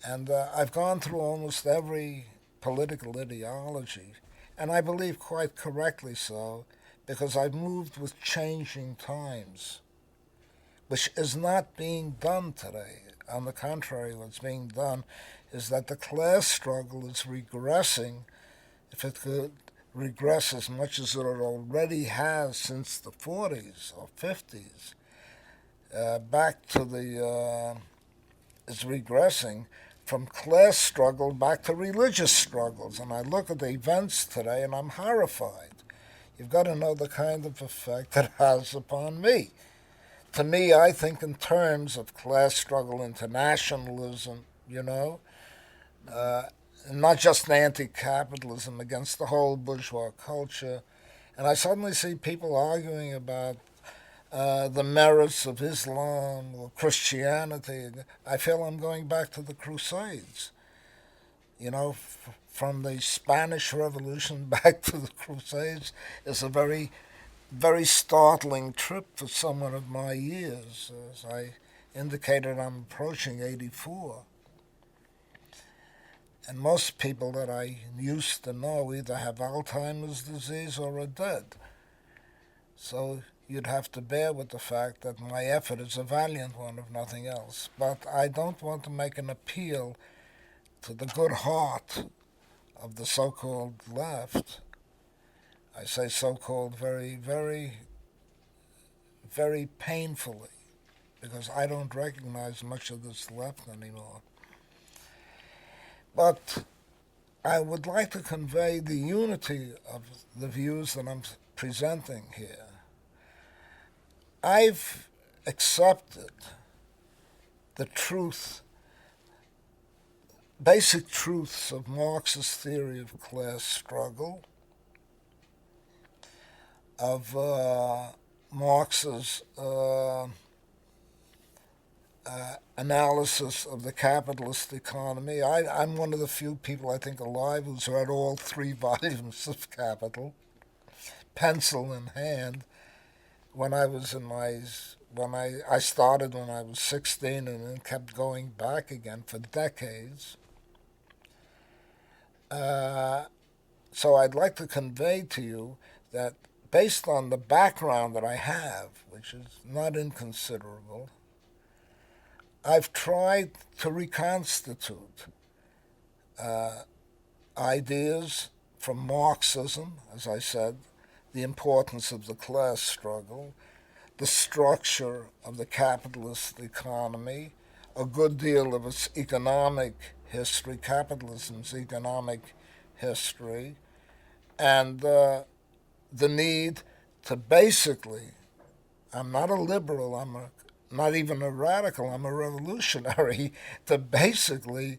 And I've gone through almost every political ideology, and I believe quite correctly so, because I've moved with changing times, which is not being done today. On the contrary, what's being done is that the class struggle is regressing, if it could regress as much as it already has since the 40s or 50s, back to the, is regressing from class struggle back to religious struggles. And I look at the events today and I'm horrified. You've got to know the kind of effect it has upon me. To me, I think in terms of class struggle, internationalism, not just anti-capitalism against the whole bourgeois culture. And I suddenly see people arguing about the merits of Islam or Christianity. I feel I'm going back to the Crusades. From the Spanish Revolution back to the Crusades is a very, very startling trip for someone of my years. As I indicated, I'm approaching 84. And most people that I used to know either have Alzheimer's disease or are dead. So you'd have to bear with the fact that my effort is a valiant one, if nothing else. But I don't want to make an appeal to the good heart of the so-called left. I say so-called very, very, very painfully, because I don't recognize much of this left anymore. But I would like to convey the unity of the views that I'm presenting here. I've accepted the truth, basic truths of Marx's theory of class struggle, of Marx's analysis of the capitalist economy. I'm one of the few people, I think, alive who's read all 3 volumes of Capital, pencil in hand. When I was I started when I was 16 and then kept going back again for decades. So I'd like to convey to you that based on the background that I have, which is not inconsiderable, I've tried to reconstitute ideas from Marxism, as I said, the importance of the class struggle, the structure of the capitalist economy, a good deal of its economic history, capitalism's economic history, and the need to basically, I'm not a liberal, not even a radical, I'm a revolutionary, to basically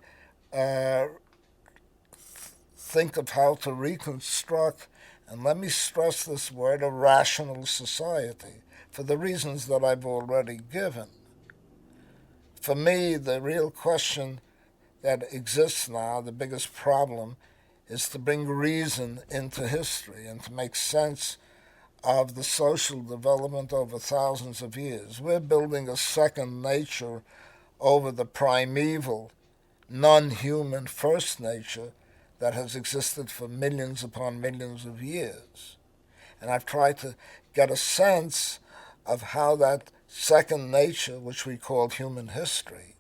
think of how to reconstruct, and let me stress this word, a rational society, for the reasons that I've already given. For me, the real question that exists now, the biggest problem, is to bring reason into history and to make sense of the social development over thousands of years. We're building a second nature over the primeval, non-human first nature that has existed for millions upon millions of years. And I've tried to get a sense of how that second nature, which we call human history,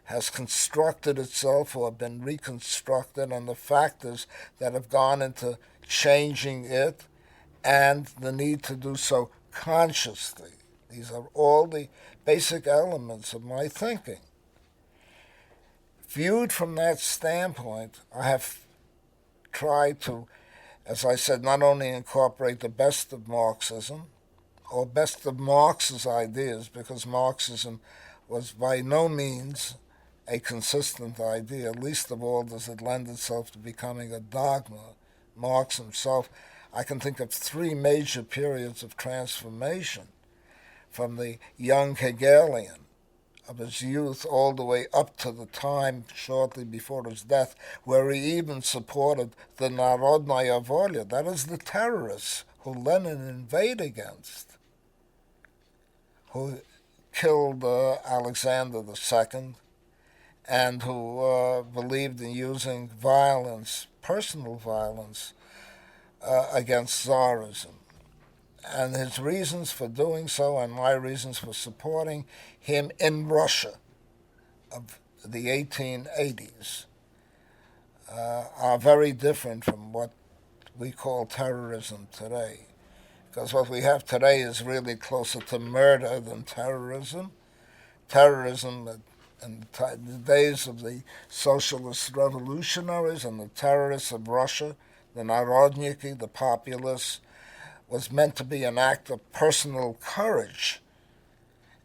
has constructed itself or been reconstructed, and the factors that have gone into changing it, and the need to do so consciously. These are all the basic elements of my thinking. Viewed from that standpoint, I have tried to, as I said, not only incorporate the best of Marxism, or best of Marx's ideas, because Marxism was by no means a consistent idea, least of all does it lend itself to becoming a dogma. Marx himself, I can think of three major periods of transformation, from the young Hegelian of his youth all the way up to the time shortly before his death, where he even supported the Narodnaya Volya, that is the terrorists who Lenin invaded against, who killed Alexander II, and who believed in using violence, personal violence, against Tsarism. And his reasons for doing so, and my reasons for supporting him in Russia of the 1880s, are very different from what we call terrorism today. Because what we have today is really closer to murder than terrorism. Terrorism in the days of the socialist revolutionaries and the terrorists of Russia, the Narodniki, the populists, was meant to be an act of personal courage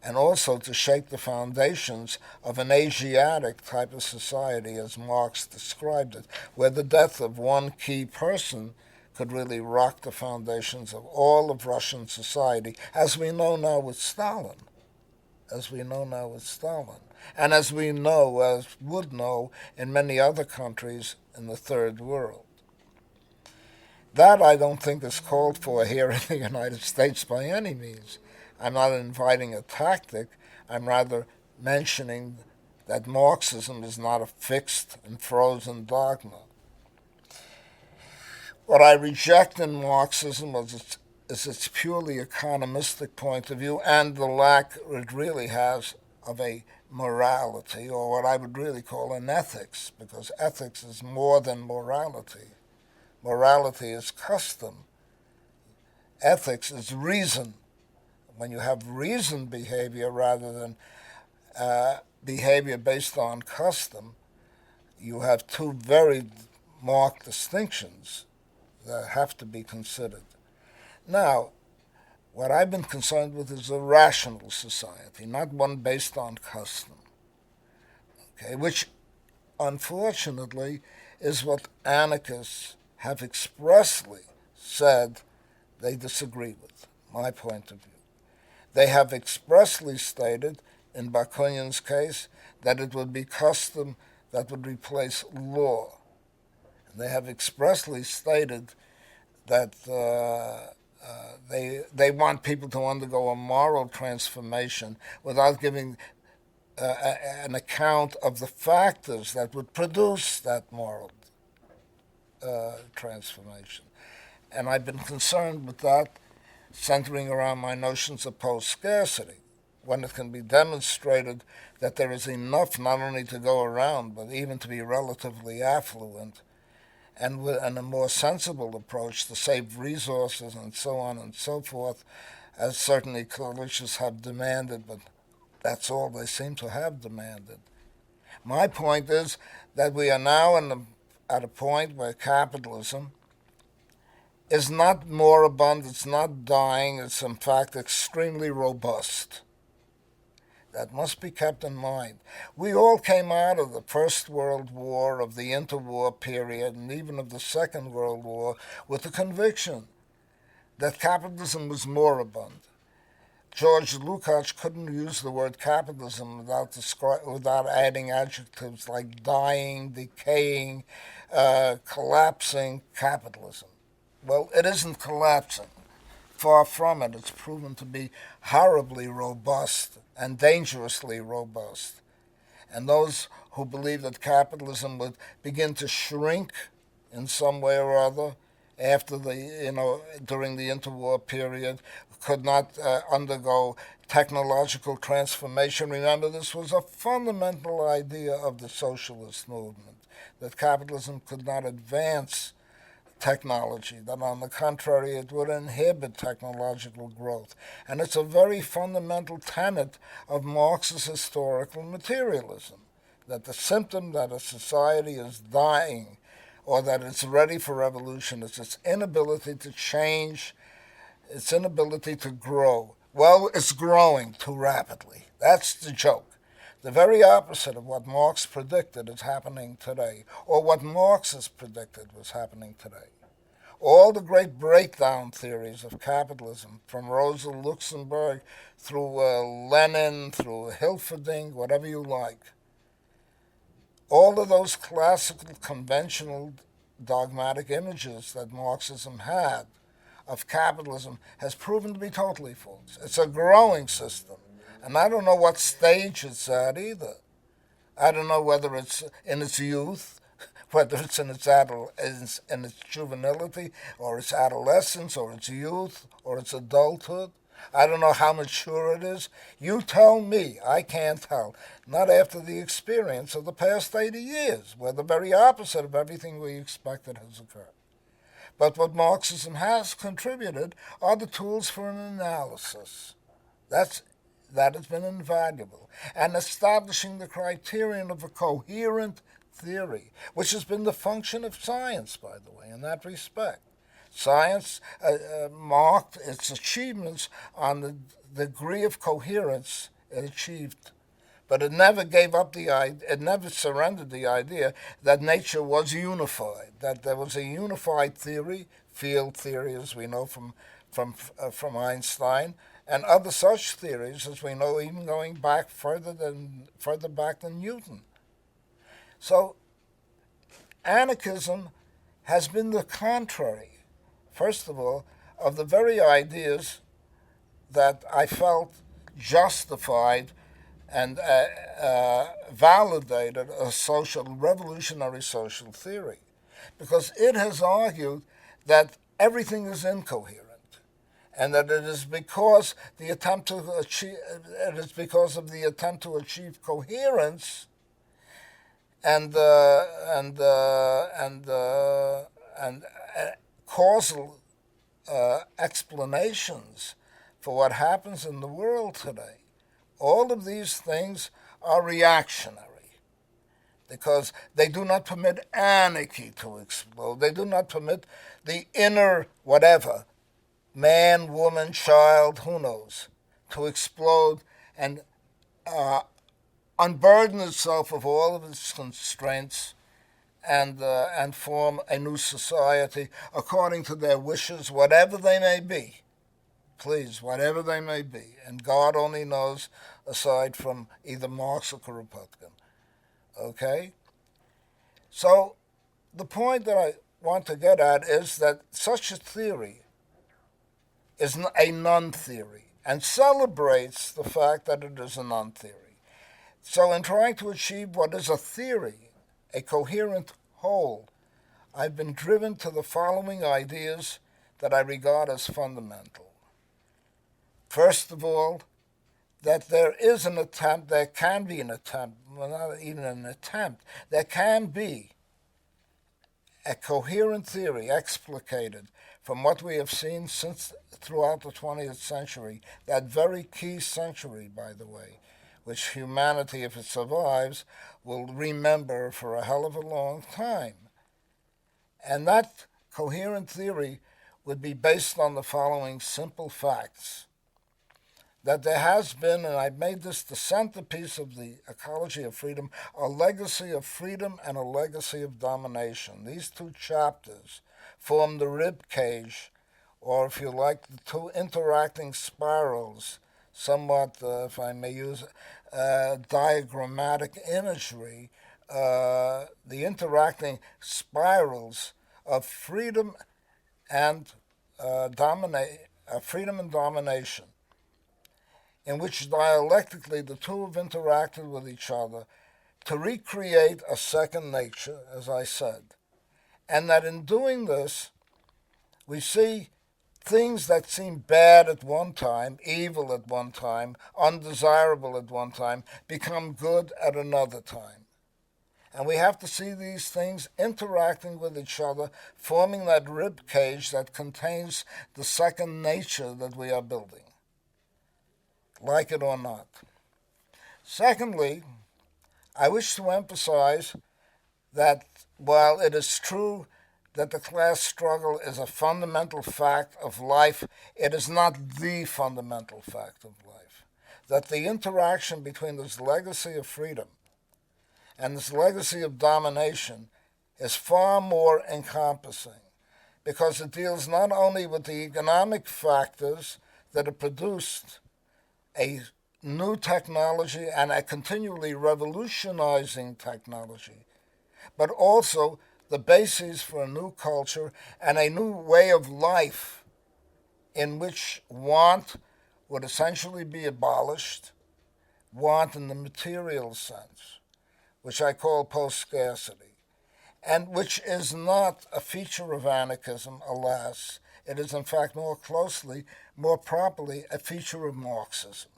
and also to shake the foundations of an Asiatic type of society, as Marx described it, where the death of one key person could really rock the foundations of all of Russian society, as we know now with Stalin. And as we know, as would know in many other countries in the Third World. That I don't think is called for here in the United States by any means. I'm not inviting a tactic. I'm rather mentioning that Marxism is not a fixed and frozen dogma. What I reject in Marxism is its purely economistic point of view and the lack it really has of a morality, or what I would really call an ethics, because ethics is more than morality. Morality is custom. Ethics is reason. When you have reasoned behavior rather than behavior based on custom, you have two very marked distinctions that have to be considered. Now, what I've been concerned with is a rational society, not one based on custom, okay, which unfortunately is what anarchists have expressly said they disagree with, my point of view. They have expressly stated, in Bakunin's case, that it would be custom that would replace law. And they have expressly stated that they want people to undergo a moral transformation without giving an account of the factors that would produce that moral transformation. And I've been concerned with that, centering around my notions of post-scarcity, when it can be demonstrated that there is enough not only to go around, but even to be relatively affluent, and with a more sensible approach to save resources and so on and so forth, as certainly coalitions have demanded, but that's all they seem to have demanded. My point is that we are now at a point where capitalism is not moribund, it's not dying, it's in fact extremely robust. That must be kept in mind. We all came out of the First World War, of the interwar period, and even of the Second World War, with the conviction that capitalism was moribund. George Lukács couldn't use the word capitalism without adding adjectives like dying, decaying, collapsing capitalism. Well, it isn't collapsing. Far from it. It's proven to be horribly robust and dangerously robust. And those who believe that capitalism would begin to shrink in some way or other after during the interwar period, could not undergo technological transformation. Remember, this was a fundamental idea of the socialist movement, that capitalism could not advance technology, that on the contrary it would inhibit technological growth. And it's a very fundamental tenet of Marx's historical materialism, that the symptom that a society is dying or that it's ready for revolution is its inability to change, its inability to grow. Well, it's growing too rapidly. That's the joke. The very opposite of what Marx predicted is happening today, or what Marxists predicted was happening today. All the great breakdown theories of capitalism, from Rosa Luxemburg through Lenin, through Hilferding, whatever you like, all of those classical, conventional, dogmatic images that Marxism had of capitalism has proven to be totally false. It's a growing system, and I don't know what stage it's at either. I don't know whether it's in its youth, whether it's in its juvenility, or its adolescence, or its youth, or its adulthood. I don't know how mature it is. You tell me. I can't tell. Not after the experience of the past 80 years, where the very opposite of everything we expected has occurred. But what Marxism has contributed are the tools for an analysis. That has been invaluable. And establishing the criterion of a coherent theory, which has been the function of science, by the way, in that respect. Science marked its achievements on the degree of coherence it achieved. But it never gave up it never surrendered the idea that nature was unified, that there was a unified theory, field theory, as we know from Einstein, and other such theories, as we know, even going back further back than Newton. So, anarchism has been the contrary, first of all, of the very ideas that I felt justified and validated a revolutionary social theory, because it has argued that everything is incoherent, and that it is because of the attempt to achieve coherence and causal explanations for what happens in the world today. All of these things are reactionary because they do not permit anarchy to explode. They do not permit the inner whatever, man, woman, child, who knows, to explode and unburden itself of all of its constraints and form a new society according to their wishes, whatever they may be. Please, whatever they may be. And God only knows, aside from either Marx or Kropotkin. Okay? So, the point that I want to get at is that such a theory is a non-theory and celebrates the fact that it is a non-theory. So, in trying to achieve what is a theory, a coherent whole, I've been driven to the following ideas that I regard as fundamental. First of all, that there can be an attempt, well, not even an attempt, there can be a coherent theory explicated from what we have seen since throughout the 20th century, that very key century, by the way, which humanity, if it survives, will remember for a hell of a long time. And that coherent theory would be based on the following simple facts. That there has been, and I've made this the centerpiece of the ecology of freedom, a legacy of freedom and a legacy of domination. These two chapters form the rib cage, or if you like, the two interacting spirals, somewhat, if I may use diagrammatic imagery, the interacting spirals of freedom and domination, in which dialectically the two have interacted with each other to recreate a second nature, as I said. And that in doing this, we see things that seem bad at one time, evil at one time, undesirable at one time, become good at another time. And we have to see these things interacting with each other, forming that rib cage that contains the second nature that we are building, like it or not. Secondly, I wish to emphasize that while it is true that the class struggle is a fundamental fact of life, it is not the fundamental fact of life. That the interaction between this legacy of freedom and this legacy of domination is far more encompassing, because it deals not only with the economic factors that have produced a new technology and a continually revolutionizing technology, but also the basis for a new culture and a new way of life in which want would essentially be abolished, want in the material sense, which I call post-scarcity, and which is not a feature of anarchism, alas. It is in fact more closely, more properly, a feature of Marxism,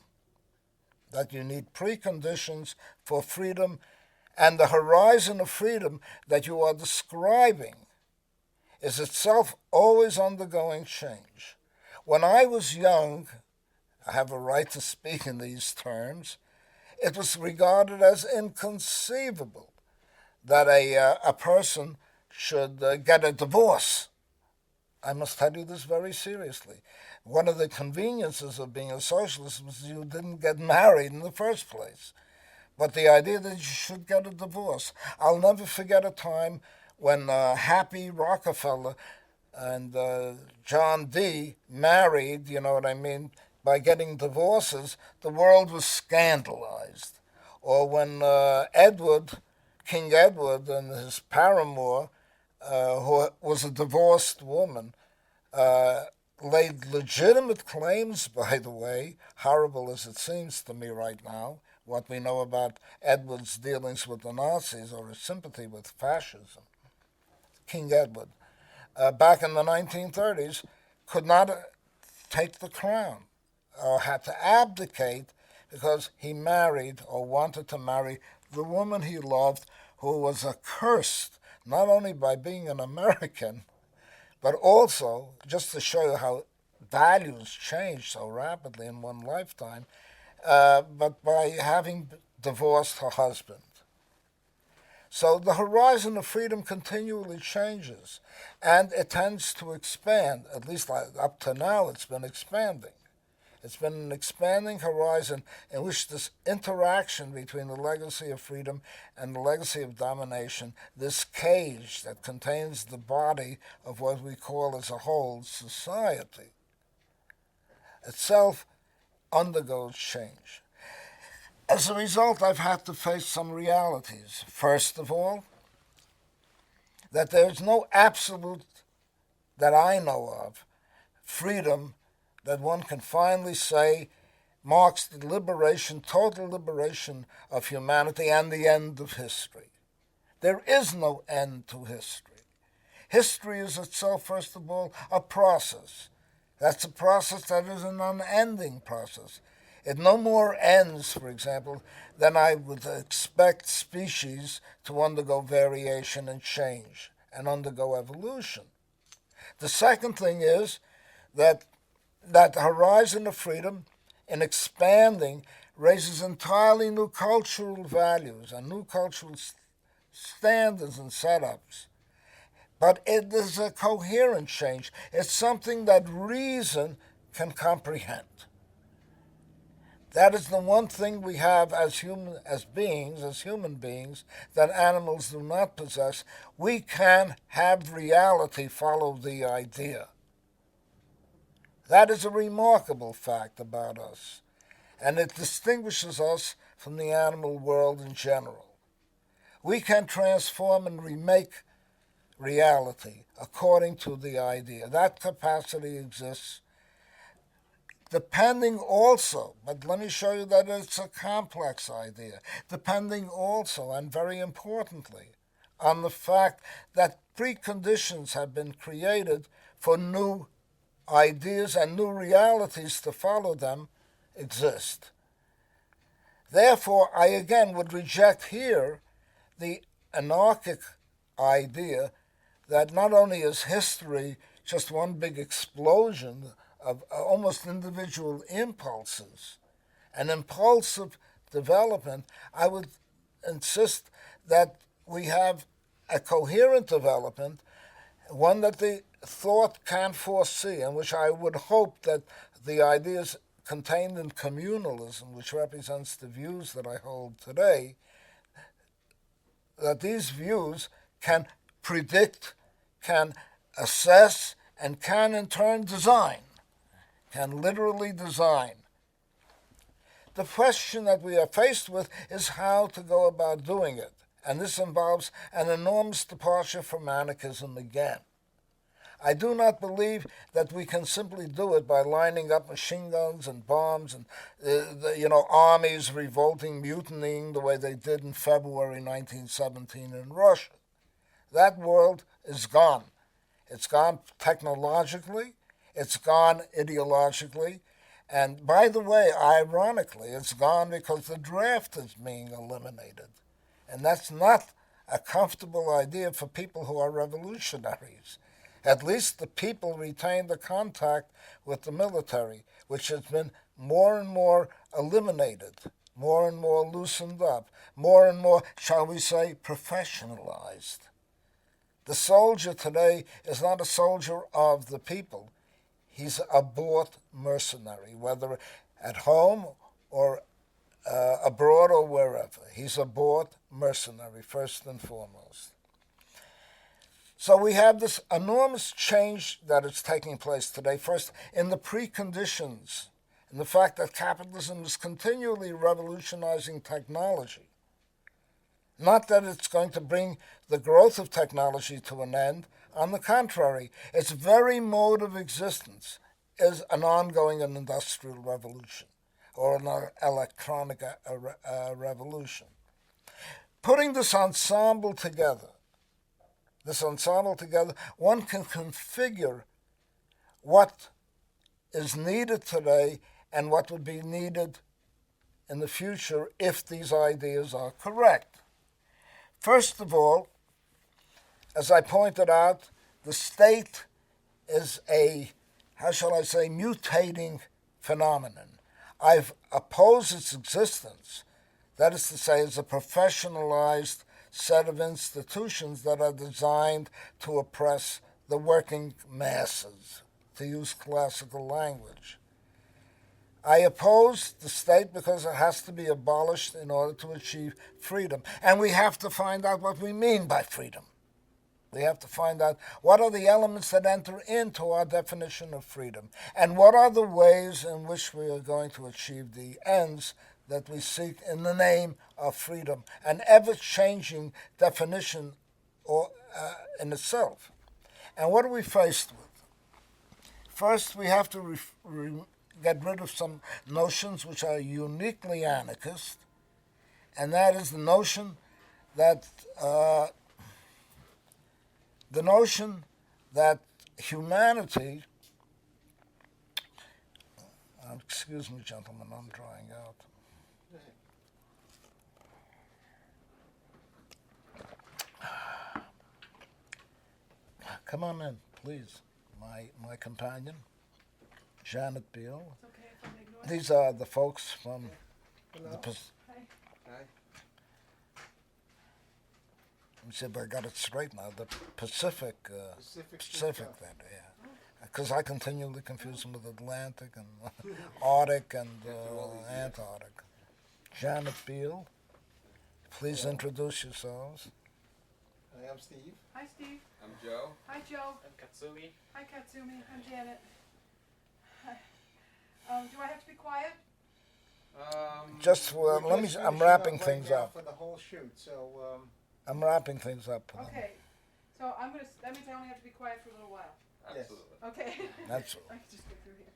that you need preconditions for freedom, and the horizon of freedom that you are describing is itself always undergoing change. When I was young, I have a right to speak in these terms, it was regarded as inconceivable that a person should get a divorce. I must tell you this very seriously. One of the conveniences of being a socialist was you didn't get married in the first place. But the idea that you should get a divorce. I'll never forget a time when Happy Rockefeller and John D. married, you know what I mean, by getting divorces. The world was scandalized. Or when King Edward and his paramour, who was a divorced woman, laid legitimate claims, by the way, horrible as it seems to me right now, what we know about Edward's dealings with the Nazis or his sympathy with fascism. King Edward, back in the 1930s, could not take the crown or had to abdicate because he married or wanted to marry the woman he loved, who was accursed not only by being an American, but also, just to show you how values change so rapidly in one lifetime, but by having divorced her husband. So the horizon of freedom continually changes, and it tends to expand. At least up to now, it's been expanding. It's been an expanding horizon in which this interaction between the legacy of freedom and the legacy of domination, this cage that contains the body of what we call as a whole society, itself undergoes change. As a result, I've had to face some realities. First of all, that there's no absolute, that I know of, freedom that one can finally say marks the liberation, total liberation of humanity and the end of history. There is no end to history. History is itself, first of all, a process. That's a process that is an unending process. It no more ends, for example, than I would expect species to undergo variation and change and undergo evolution. The second thing is that the horizon of freedom, in expanding, raises entirely new cultural values and new cultural standards and setups. But it is a coherent change. It's something that reason can comprehend. That is the one thing we have as human beings, that animals do not possess. We can have reality follow the idea. That is a remarkable fact about us, and it distinguishes us from the animal world in general. We can transform and remake reality according to the idea. That capacity exists, depending also, but let me show you that it's a complex idea, depending also, and very importantly, on the fact that preconditions have been created for new ideas and new realities to follow them exist. Therefore, I again would reject here the anarchic idea that not only is history just one big explosion of almost individual impulses, an impulsive development. I would insist that we have a coherent development, one that the thought can't foresee, and which I would hope that the ideas contained in communalism, which represents the views that I hold today, that these views can predict, can assess, and can in turn design, can literally design. The question that we are faced with is how to go about doing it, and this involves an enormous departure from anarchism again. I do not believe that we can simply do it by lining up machine guns and bombs and armies revolting, mutinying the way they did in February 1917 in Russia. That world is gone. It's gone technologically, it's gone ideologically, and by the way, ironically, it's gone because the draft is being eliminated. And that's not a comfortable idea for people who are revolutionaries. At least the people retain the contact with the military, which has been more and more eliminated, more and more loosened up, more and more, shall we say, professionalized. The soldier today is not a soldier of the people. He's a bought mercenary, whether at home or abroad or wherever. He's a bought mercenary, first and foremost. So we have this enormous change that is taking place today, first in the preconditions, in the fact that capitalism is continually revolutionizing technology. Not that it's going to bring the growth of technology to an end. On the contrary, its very mode of existence is an ongoing industrial revolution or an electronic revolution. Putting this ensemble together, one can configure what is needed today and what would be needed in the future if these ideas are correct. First of all, as I pointed out, the state is a, mutating phenomenon. I've opposed its existence. That is to say, as a professionalized set of institutions that are designed to oppress the working masses, to use classical language. I oppose the state because it has to be abolished in order to achieve freedom. And we have to find out what we mean by freedom. We have to find out what are the elements that enter into our definition of freedom, and what are the ways in which we are going to achieve the ends that we seek in the name of freedom, an ever-changing definition in itself. And what are we faced with? First, we have to get rid of some notions which are uniquely anarchist, and that is the notion that humanity, excuse me, gentlemen, I'm drying out. Come on in, please. My companion, Janet Beale. It's okay if I ignore it. These are the folks from Hello. the Hi. Hi. Let me see if I got it straight now. The Pacific Pacific. then, yeah. Because I continually confuse them with Atlantic and Arctic and Antarctic. Janet Beale, please introduce yourselves. Hi, I'm Steve. Hi, Steve. I'm Joe. Hi, Joe. I'm Katsumi. Hi, Katsumi. I'm Janet. Hi. Do I have to be quiet? Just We're let me. just I'm finishing wrapping right things now up. for the whole shoot. So I'm wrapping things up. Okay. So that means I only have to be quiet for a little while. Absolutely. Okay. That's I can just go through here.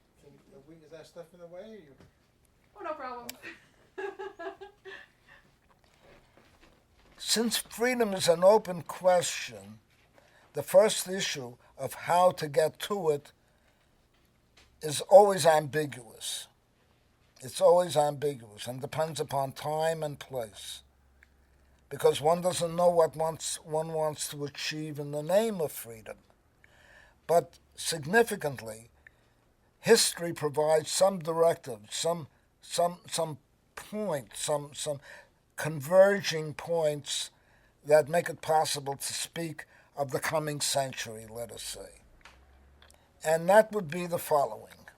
is that stuff in the way? Or you? Oh, no problem. Since freedom is an open question, the first issue of how to get to it is always ambiguous. It's always ambiguous and depends upon time and place, because one doesn't know what one wants to achieve in the name of freedom. But significantly, history provides some directive, some point, some converging points that make it possible to speak of the coming century, let us say. And that would be the following,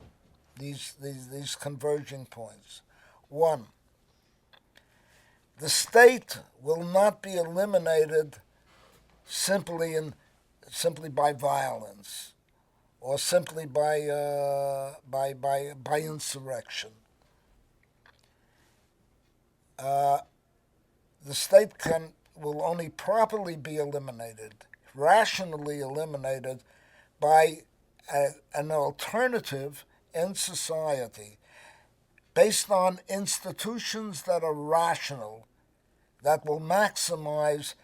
these converging points. One, the state will not be eliminated simply in simply by violence or simply by insurrection. The state will only properly be eliminated, rationally eliminated, by an alternative in society based on institutions that are rational, that will maximize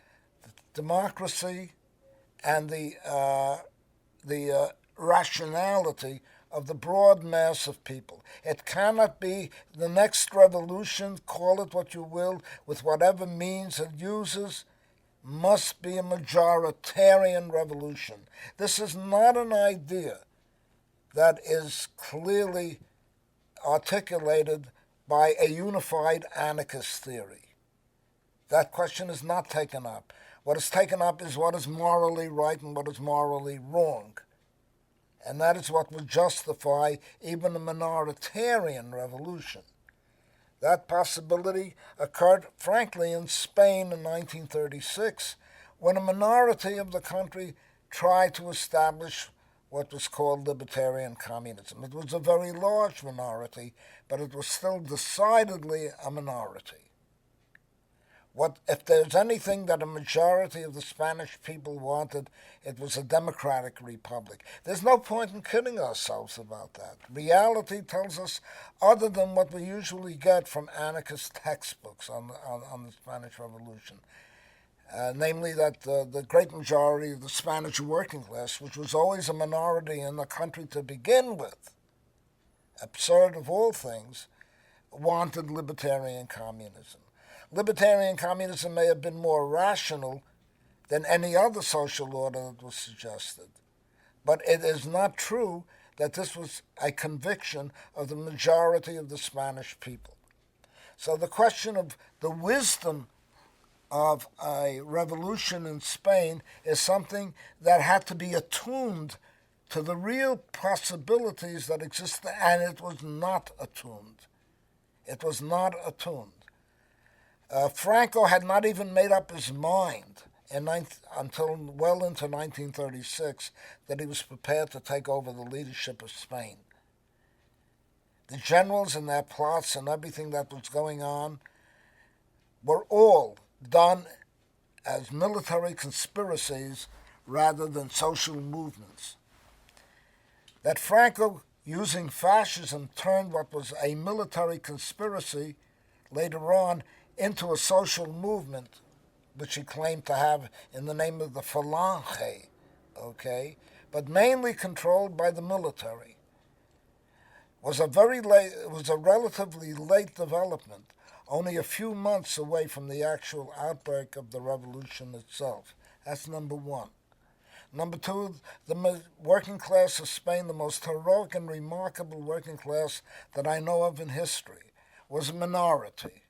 democracy and the rationality of the broad mass of people. It cannot be the next revolution, call it what you will, with whatever means it uses, must be a majoritarian revolution. This is not an idea that is clearly articulated by a unified anarchist theory. That question is not taken up. What is taken up is what is morally right and what is morally wrong. And that is what would justify even a minoritarian revolution. That possibility occurred, frankly, in Spain in 1936, when a minority of the country tried to establish what was called libertarian communism. It was a very large minority, but it was still decidedly a minority. If there's anything that a majority of the Spanish people wanted, it was a democratic republic. There's no point in kidding ourselves about that. Reality tells us, other than what we usually get from anarchist textbooks on the Spanish Revolution, namely that the great majority of the Spanish working class, which was always a minority in the country to begin with, absurd of all things, wanted libertarian communism. Libertarian communism may have been more rational than any other social order that was suggested. But it is not true that this was a conviction of the majority of the Spanish people. So the question of the wisdom of a revolution in Spain is something that had to be attuned to the real possibilities that existed, and it was not attuned. It was not attuned. Franco had not even made up his mind until well into 1936 that he was prepared to take over the leadership of Spain. The generals and their plots and everything that was going on were all done as military conspiracies rather than social movements. That Franco, using fascism, turned what was a military conspiracy later on into a social movement, which he claimed to have in the name of the Falange, but mainly controlled by the military, was a relatively late development, only a few months away from the actual outbreak of the revolution itself. That's number one. Number two, the working class of Spain, the most heroic and remarkable working class that I know of in history, was a minority.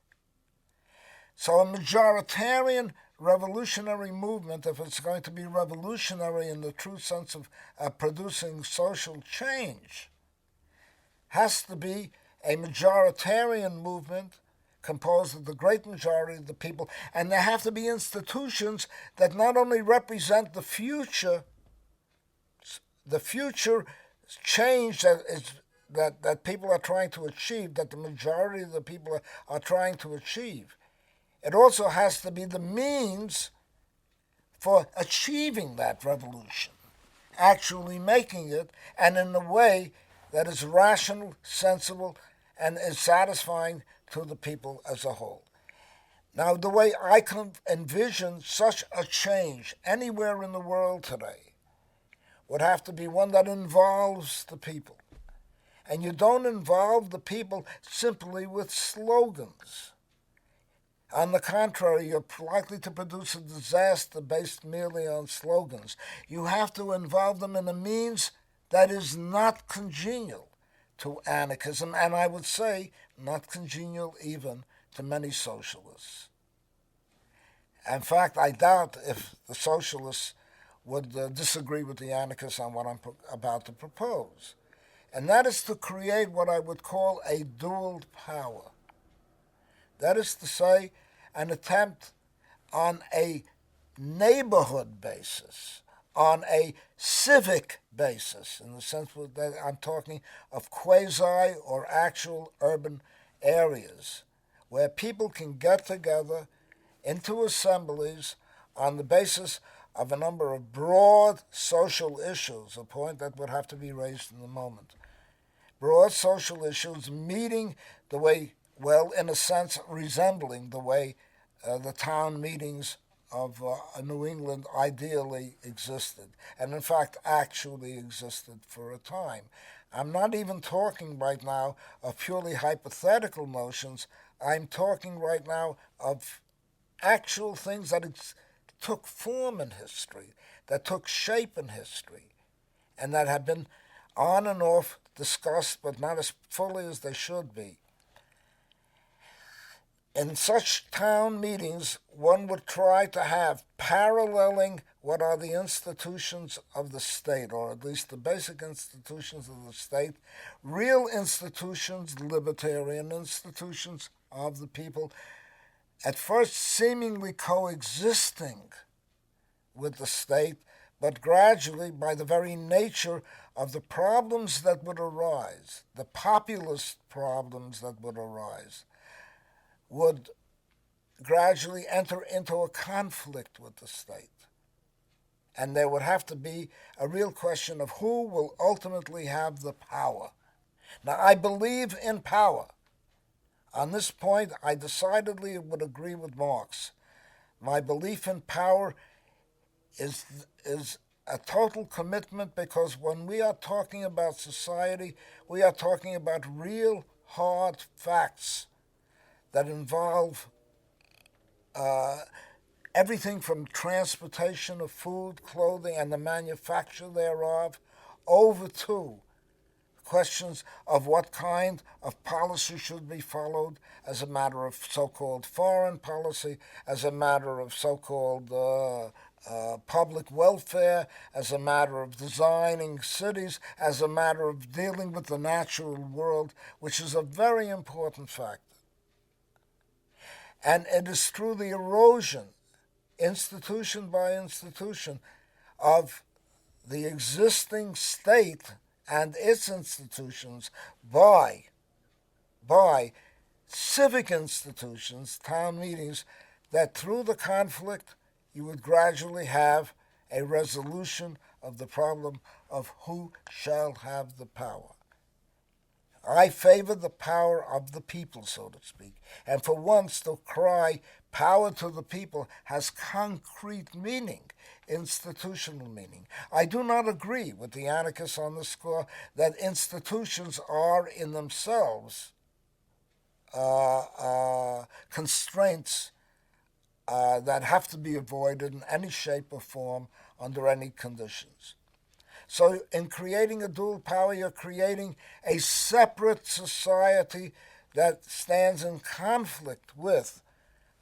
So a majoritarian revolutionary movement, if it's going to be revolutionary in the true sense of producing social change, has to be a majoritarian movement composed of the great majority of the people, and there have to be institutions that not only represent the future change that people are trying to achieve, that the majority of the people are trying to achieve. It also has to be the means for achieving that revolution, actually making it, and in a way that is rational, sensible, and is satisfying to the people as a whole. Now, the way I can envision such a change anywhere in the world today would have to be one that involves the people. And you don't involve the people simply with slogans. On the contrary, you're likely to produce a disaster based merely on slogans. You have to involve them in a means that is not congenial to anarchism, and I would say not congenial even to many socialists. In fact, I doubt if the socialists would disagree with the anarchists on what I'm about to propose. And that is to create what I would call a dual power. That is to say, an attempt on a neighborhood basis, on a civic basis, in the sense that I'm talking of quasi or actual urban areas, where people can get together into assemblies on the basis of a number of broad social issues, a point that would have to be raised in a moment. Broad social issues meeting the way, well, in a sense, resembling the way the town meetings of New England ideally existed, and in fact actually existed for a time. I'm not even talking right now of purely hypothetical notions. I'm talking right now of actual things that took form in history, that took shape in history, and that have been on and off discussed, but not as fully as they should be. In such town meetings, one would try to have, paralleling what are the institutions of the state, or at least the basic institutions of the state, real institutions, libertarian institutions of the people, at first seemingly coexisting with the state, but gradually, by the very nature of the problems that would arise, the populist problems that would arise, would gradually enter into a conflict with the state. And there would have to be a real question of who will ultimately have the power. Now, I believe in power. On this point, I decidedly would agree with Marx. My belief in power is a total commitment, because when we are talking about society, we are talking about real hard facts that involve everything from transportation of food, clothing, and the manufacture thereof, over to questions of what kind of policy should be followed as a matter of so-called foreign policy, as a matter of so-called public welfare, as a matter of designing cities, as a matter of dealing with the natural world, which is a very important factor. And it is through the erosion, institution by institution, of the existing state and its institutions by civic institutions, town meetings, that through the conflict you would gradually have a resolution of the problem of who shall have the power. I favor the power of the people, so to speak. And for once, the cry, power to the people, has concrete meaning, institutional meaning. I do not agree with the anarchists on the score that institutions are in themselves constraints that have to be avoided in any shape or form under any conditions. So in creating a dual power, you're creating a separate society that stands in conflict with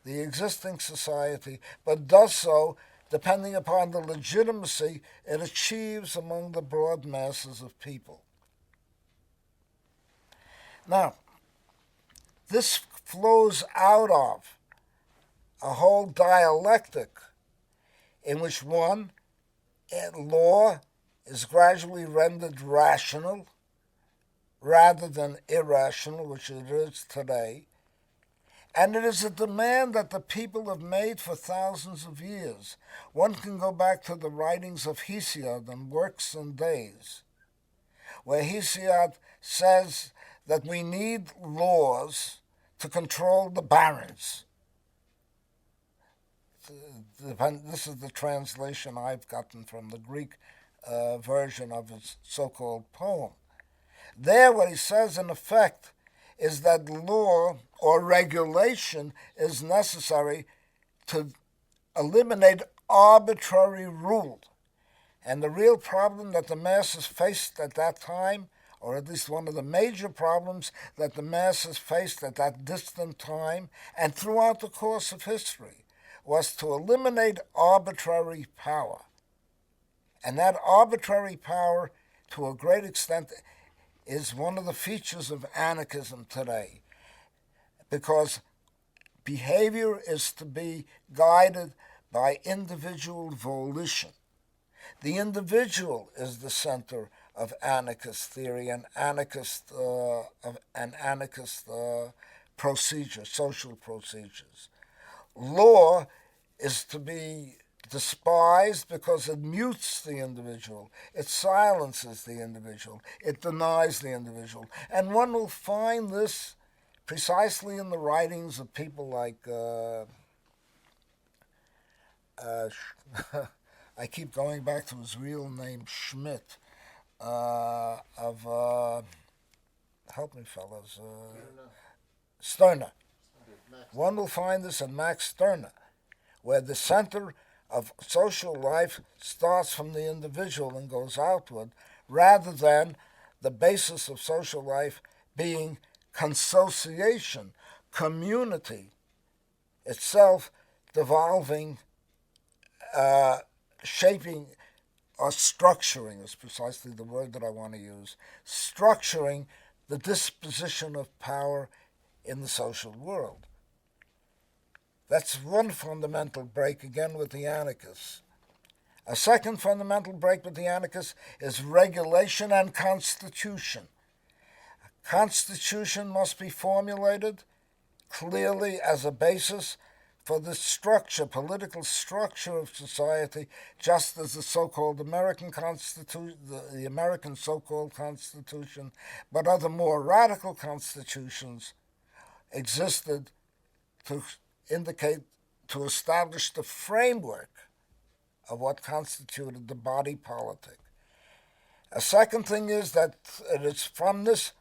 the existing society, but does so depending upon the legitimacy it achieves among the broad masses of people. Now, this flows out of a whole dialectic in which one, law is gradually rendered rational rather than irrational, which it is today, and it is a demand that the people have made for thousands of years. One can go back to the writings of Hesiod on Works and Days, where Hesiod says that we need laws to control the barons. This is the translation I've gotten from the Greek version of his so-called poem. There, what he says, in effect, is that law or regulation is necessary to eliminate arbitrary rule. And the real problem that the masses faced at that time, or at least one of the major problems that the masses faced at that distant time and throughout the course of history, was to eliminate arbitrary power. And that arbitrary power, to a great extent, is one of the features of anarchism today, because behavior is to be guided by individual volition. The individual is the center of anarchist theory and anarchist procedures, social procedures. Law is to be despised because it mutes the individual, it silences the individual, it denies the individual. And one will find this precisely in the writings of people like, I keep going back to his real name, Schmidt, help me fellas, Stirner. One will find this in Max Stirner, where the center of social life starts from the individual and goes outward, rather than the basis of social life being consociation, community, itself devolving, shaping, or structuring is precisely the word that I want to use, structuring the disposition of power in the social world. That's one fundamental break, again, with the anarchists. A second fundamental break with the anarchists is regulation and constitution. Constitution must be formulated clearly as a basis for the structure, political structure of society, just as the so-called American Constitution, the American so-called Constitution, but other more radical constitutions existed to indicate, to establish the framework of what constituted the body politic. A second thing is that it is from this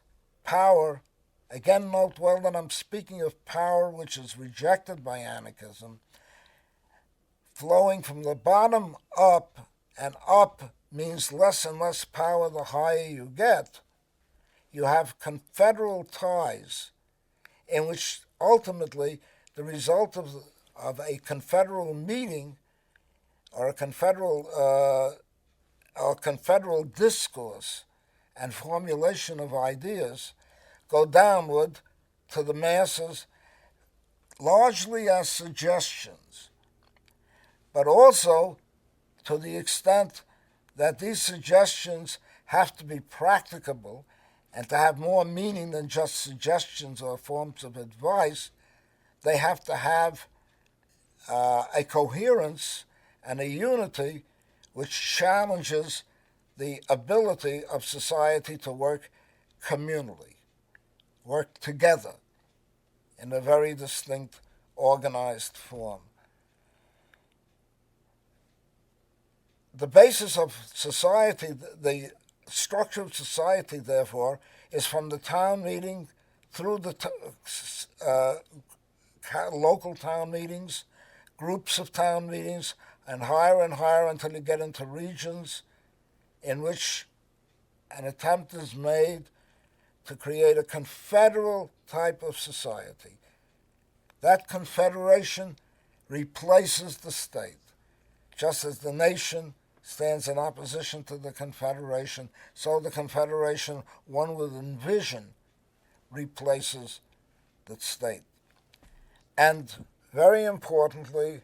power, again note well that I'm speaking of power which is rejected by anarchism, flowing from the bottom up, and up means less and less power the higher you get. You have confederal ties in which ultimately the result of a confederal meeting or a confederal discourse and formulation of ideas go downward to the masses largely as suggestions, but also to the extent that these suggestions have to be practicable and to have more meaning than just suggestions or forms of advice. They have to have a coherence and a unity which challenges the ability of society to work communally, work together in a very distinct, organized form. The basis of society, the structure of society, therefore, is from the town meeting through the local town meetings, groups of town meetings, and higher until you get into regions in which an attempt is made to create a confederal type of society. That confederation replaces the state. Just as the nation stands in opposition to the confederation, so the confederation, one would envision, replaces the state. And very importantly,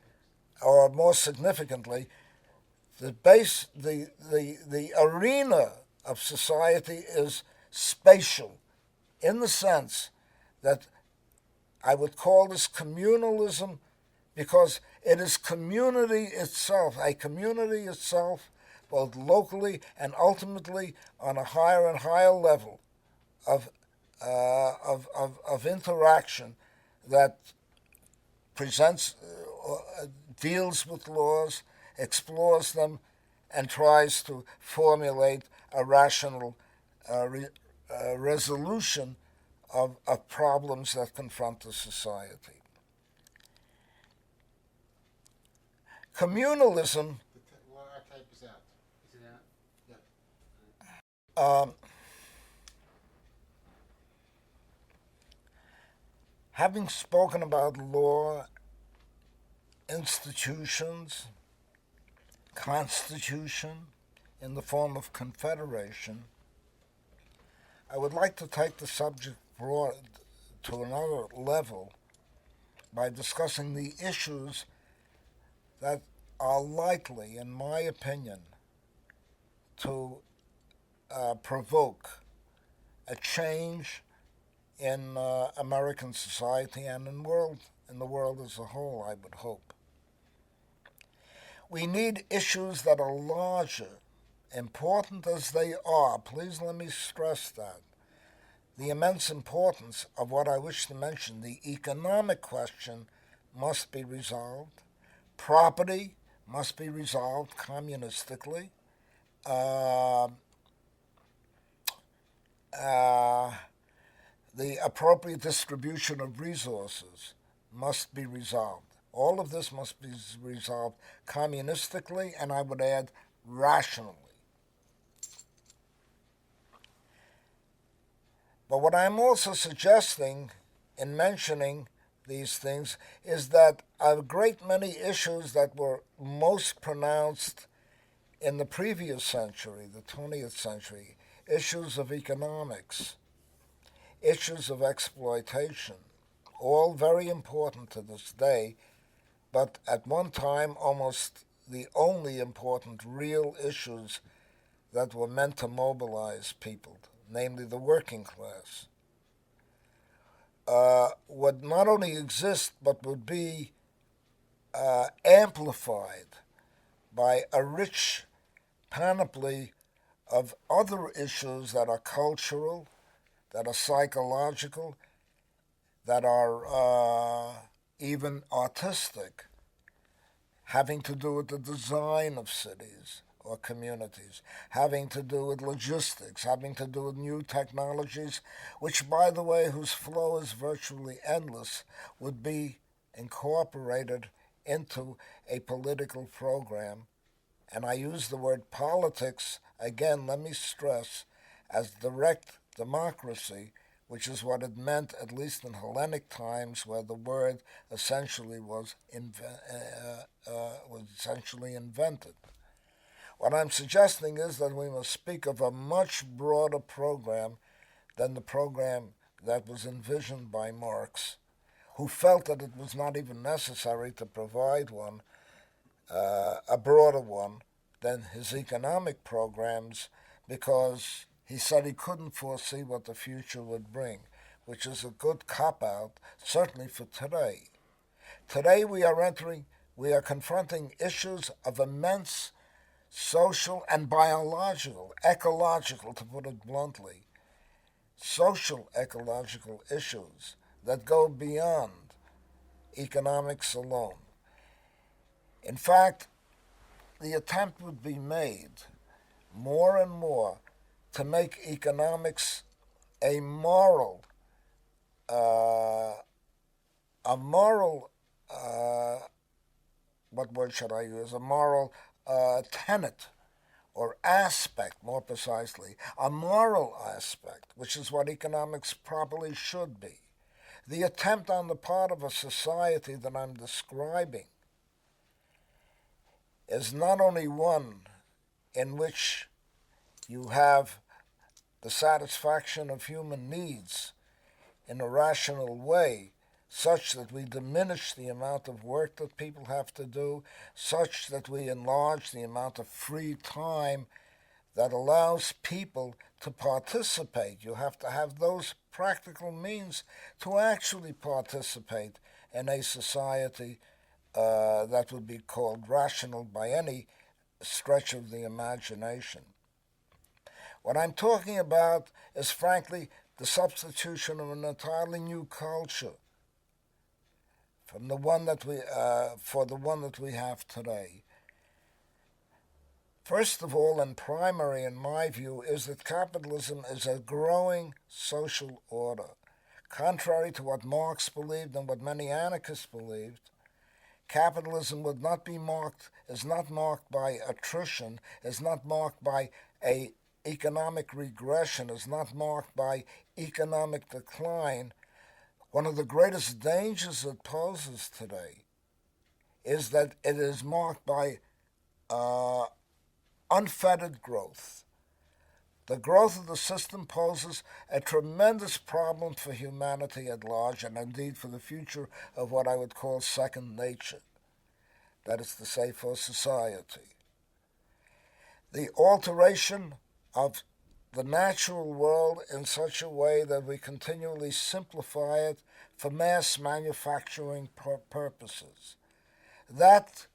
or more significantly, the arena of society is spatial, in the sense that I would call this communalism, because it is community itself, a community itself, both locally and ultimately on a higher and higher level of interaction that presents, deals with laws, explores them, and tries to formulate a rational resolution of problems that confront the society. Communalism. Well, our tape is out. Is it out? Yeah. Having spoken about law, institutions, constitution in the form of confederation, I would like to take the subject broad to another level by discussing the issues that are likely, in my opinion, to provoke a change in American society and in the world as a whole, I would hope. We need issues that are larger, important as they are. Please let me stress that. The immense importance of what I wish to mention, the economic question, must be resolved. Property must be resolved communistically. The appropriate distribution of resources must be resolved. All of this must be resolved communistically, and I would add rationally. But what I'm also suggesting in mentioning these things is that a great many issues that were most pronounced in the previous century, the 20th century, issues of economics, issues of exploitation, all very important to this day, but at one time almost the only important real issues that were meant to mobilize people, namely the working class, would not only exist but would be amplified by a rich panoply of other issues that are cultural, that are psychological, that are even artistic, having to do with the design of cities or communities, having to do with logistics, having to do with new technologies, which, by the way, whose flow is virtually endless, would be incorporated into a political program. And I use the word politics, again, let me stress, as direct democracy, which is what it meant, at least in Hellenic times, where the word essentially was essentially invented. What I'm suggesting is that we must speak of a much broader program than the program that was envisioned by Marx, who felt that it was not even necessary to provide one, a broader one, than his economic programs, because he said he couldn't foresee what the future would bring, which is a good cop-out, certainly for today. Today we are confronting issues of immense social and biological, ecological, to put it bluntly, social ecological issues that go beyond economics alone. In fact, the attempt would be made more and more to make economics a moral, what word should I use? A moral tenet or aspect, more precisely, a moral aspect, which is what economics properly should be. The attempt on the part of a society that I'm describing is not only one in which you have the satisfaction of human needs in a rational way, such that we diminish the amount of work that people have to do, such that we enlarge the amount of free time that allows people to participate. You have to have those practical means to actually participate in a society that would be called rational by any stretch of the imagination. What I'm talking about is, frankly, the substitution of an entirely new culture from the one that for the one that we have today. First of all, and primary in my view, is that capitalism is a growing social order. Contrary to what Marx believed and what many anarchists believed, capitalism is not marked by attrition, is not marked by a economic regression, is not marked by economic decline. One of the greatest dangers it poses today is that it is marked by unfettered growth. The growth of the system poses a tremendous problem for humanity at large, and indeed for the future of what I would call second nature, that is to say, for society. the alteration of the natural world in such a way that we continually simplify it for mass manufacturing purposes. That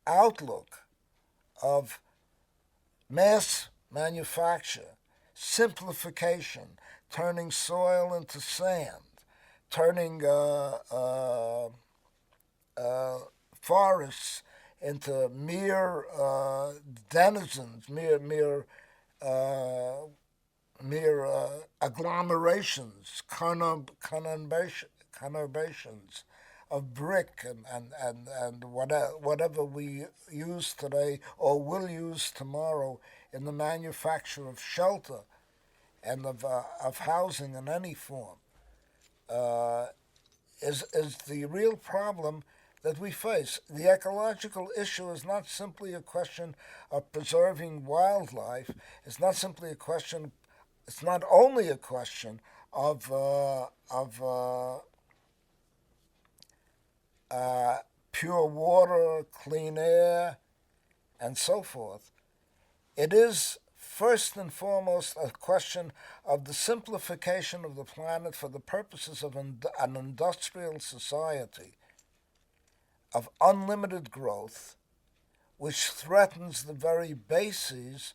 outlook of mass manufacture, simplification, turning soil into sand, turning forests into mere denizens, mere agglomerations, conurbations of brick and whatever we use today or will use tomorrow in the manufacture of shelter and of housing in any form, is the real problem that we face. The ecological issue is not simply a question of preserving wildlife. It's not simply a question. It's not only a question of pure water, clean air, and so forth. It is first and foremost a question of the simplification of the planet for the purposes of an industrial society of unlimited growth, which threatens the very bases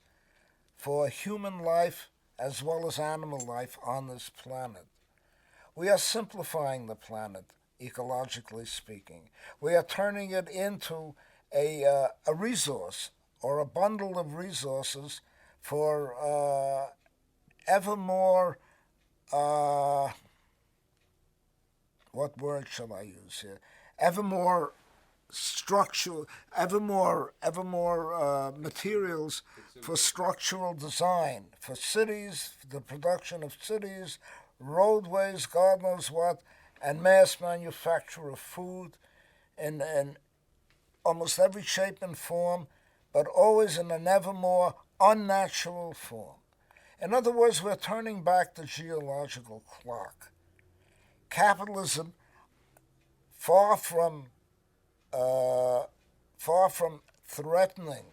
for human life as well as animal life on this planet. We are simplifying the planet, ecologically speaking. We are turning it into a resource or a bundle of resources for ever more, what word shall I use here? Ever more structural, ever more materials for structural design, for cities, the production of cities, roadways, God knows what, and mass manufacture of food in almost every shape and form, but always in an ever more unnatural form. In other words, we're turning back the geological clock. Capitalism, far from threatening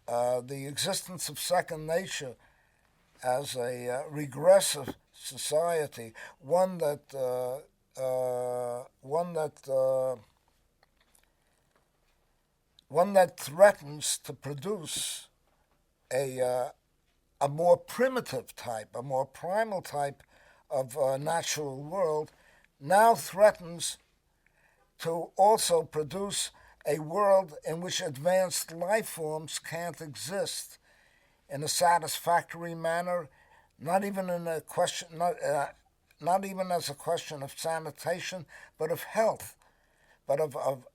the existence of second nature as a regressive society, one that threatens to produce a more primitive type, a more primal type of natural world, now threatens to also produce a world in which advanced life forms can't exist in a satisfactory manner, not even in a question, not even as a question of sanitation, but of health, but of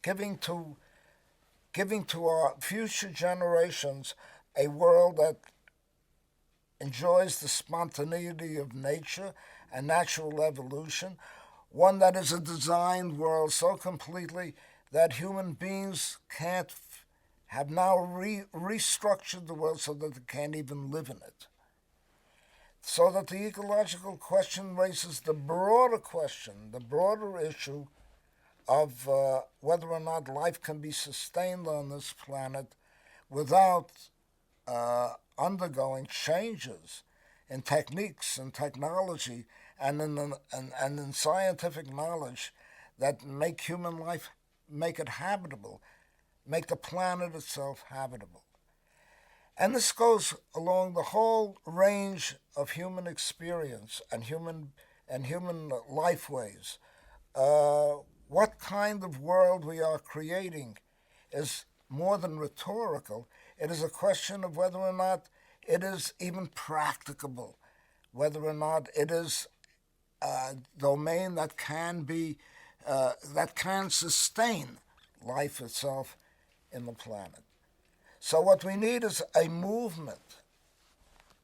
giving to our future generations a world that enjoys the spontaneity of nature and natural evolution, one that is a designed world so completely that human beings have now restructured the world so that they can't even live in it. So that the ecological question raises the broader question, the broader issue of whether or not life can be sustained on this planet without undergoing changes in techniques and technology and in scientific knowledge that make human life, make it habitable, make the planet itself habitable. And this goes along the whole range of human experience and human life ways. What kind of world we are creating is more than rhetorical. It is a question of whether or not it is even practicable, whether or not it is a domain that can sustain life itself in the planet. So what we need is a movement,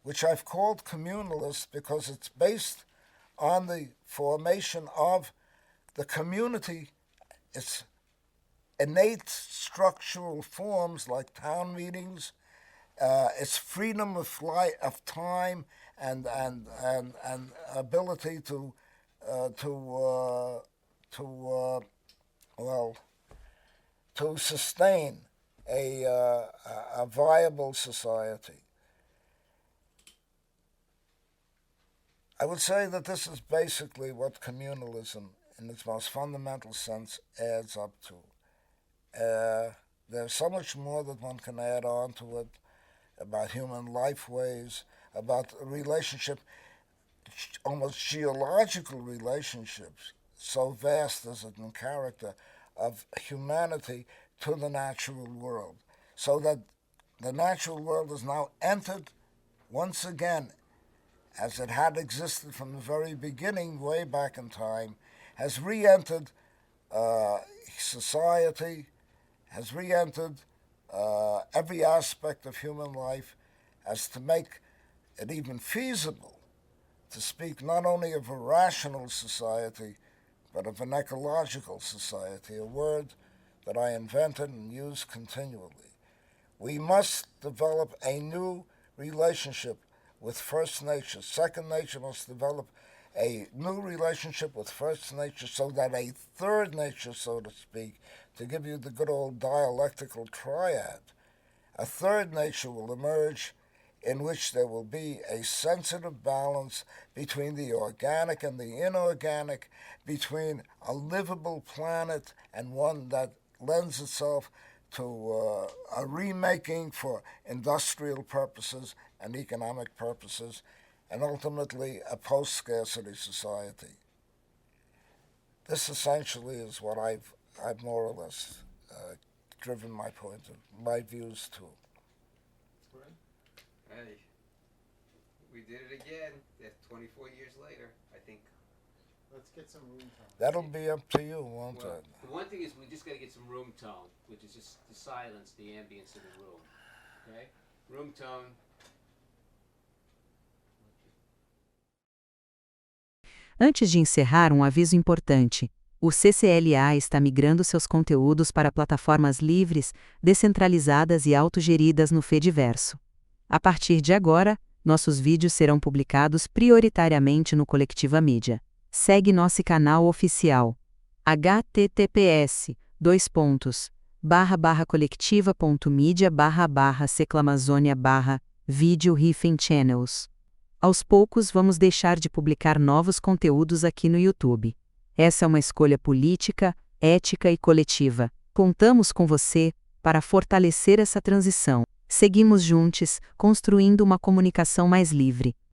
which I've called communalist because it's based on the formation of the community, its innate structural forms like town meetings, its freedom of time and ability to to sustain a viable society. I would say that this is basically what communalism, in its most fundamental sense, adds up to. There's so much more that one can add on to it about human life ways, about relationship, almost geological relationships, so vast is it in character, of humanity to the natural world. So that the natural world is now entered once again, as it had existed from the very beginning, way back in time, has re-entered society, has re-entered every aspect of human life, as to make it even feasible to speak not only of a rational society, but of an ecological society, a word that I invented and use continually. We must develop a new relationship with first nature. Second nature must develop a new relationship with first nature, so that a third nature, so to speak, to give you the good old dialectical triad, a third nature will emerge in which there will be a sensitive balance between the organic and the inorganic, between a livable planet and one that lends itself to a remaking for industrial purposes and economic purposes, and ultimately a post-scarcity society. This essentially is what I've more or less driven my views to. Hey, we did it again. 24 years later, I think. Let's get some room tone. That'll be up to you, won't Well, it? the one thing is we just got to get some room tone, which is just the silence, the ambience of the room. Okay? Room tone. Antes de encerrar, um aviso importante. O CCLA está migrando seus conteúdos para plataformas livres, descentralizadas e autogeridas no Fediverso. A partir de agora, nossos vídeos serão publicados prioritariamente no Colectiva Mídia. Segue nosso canal oficial. https://colectiva.media/seclamazônia/vídeo-channels. Aos poucos vamos deixar de publicar novos conteúdos aqui no YouTube. Essa é uma escolha política, ética e coletiva. Contamos com você para fortalecer essa transição. Seguimos juntos, construindo uma comunicação mais livre.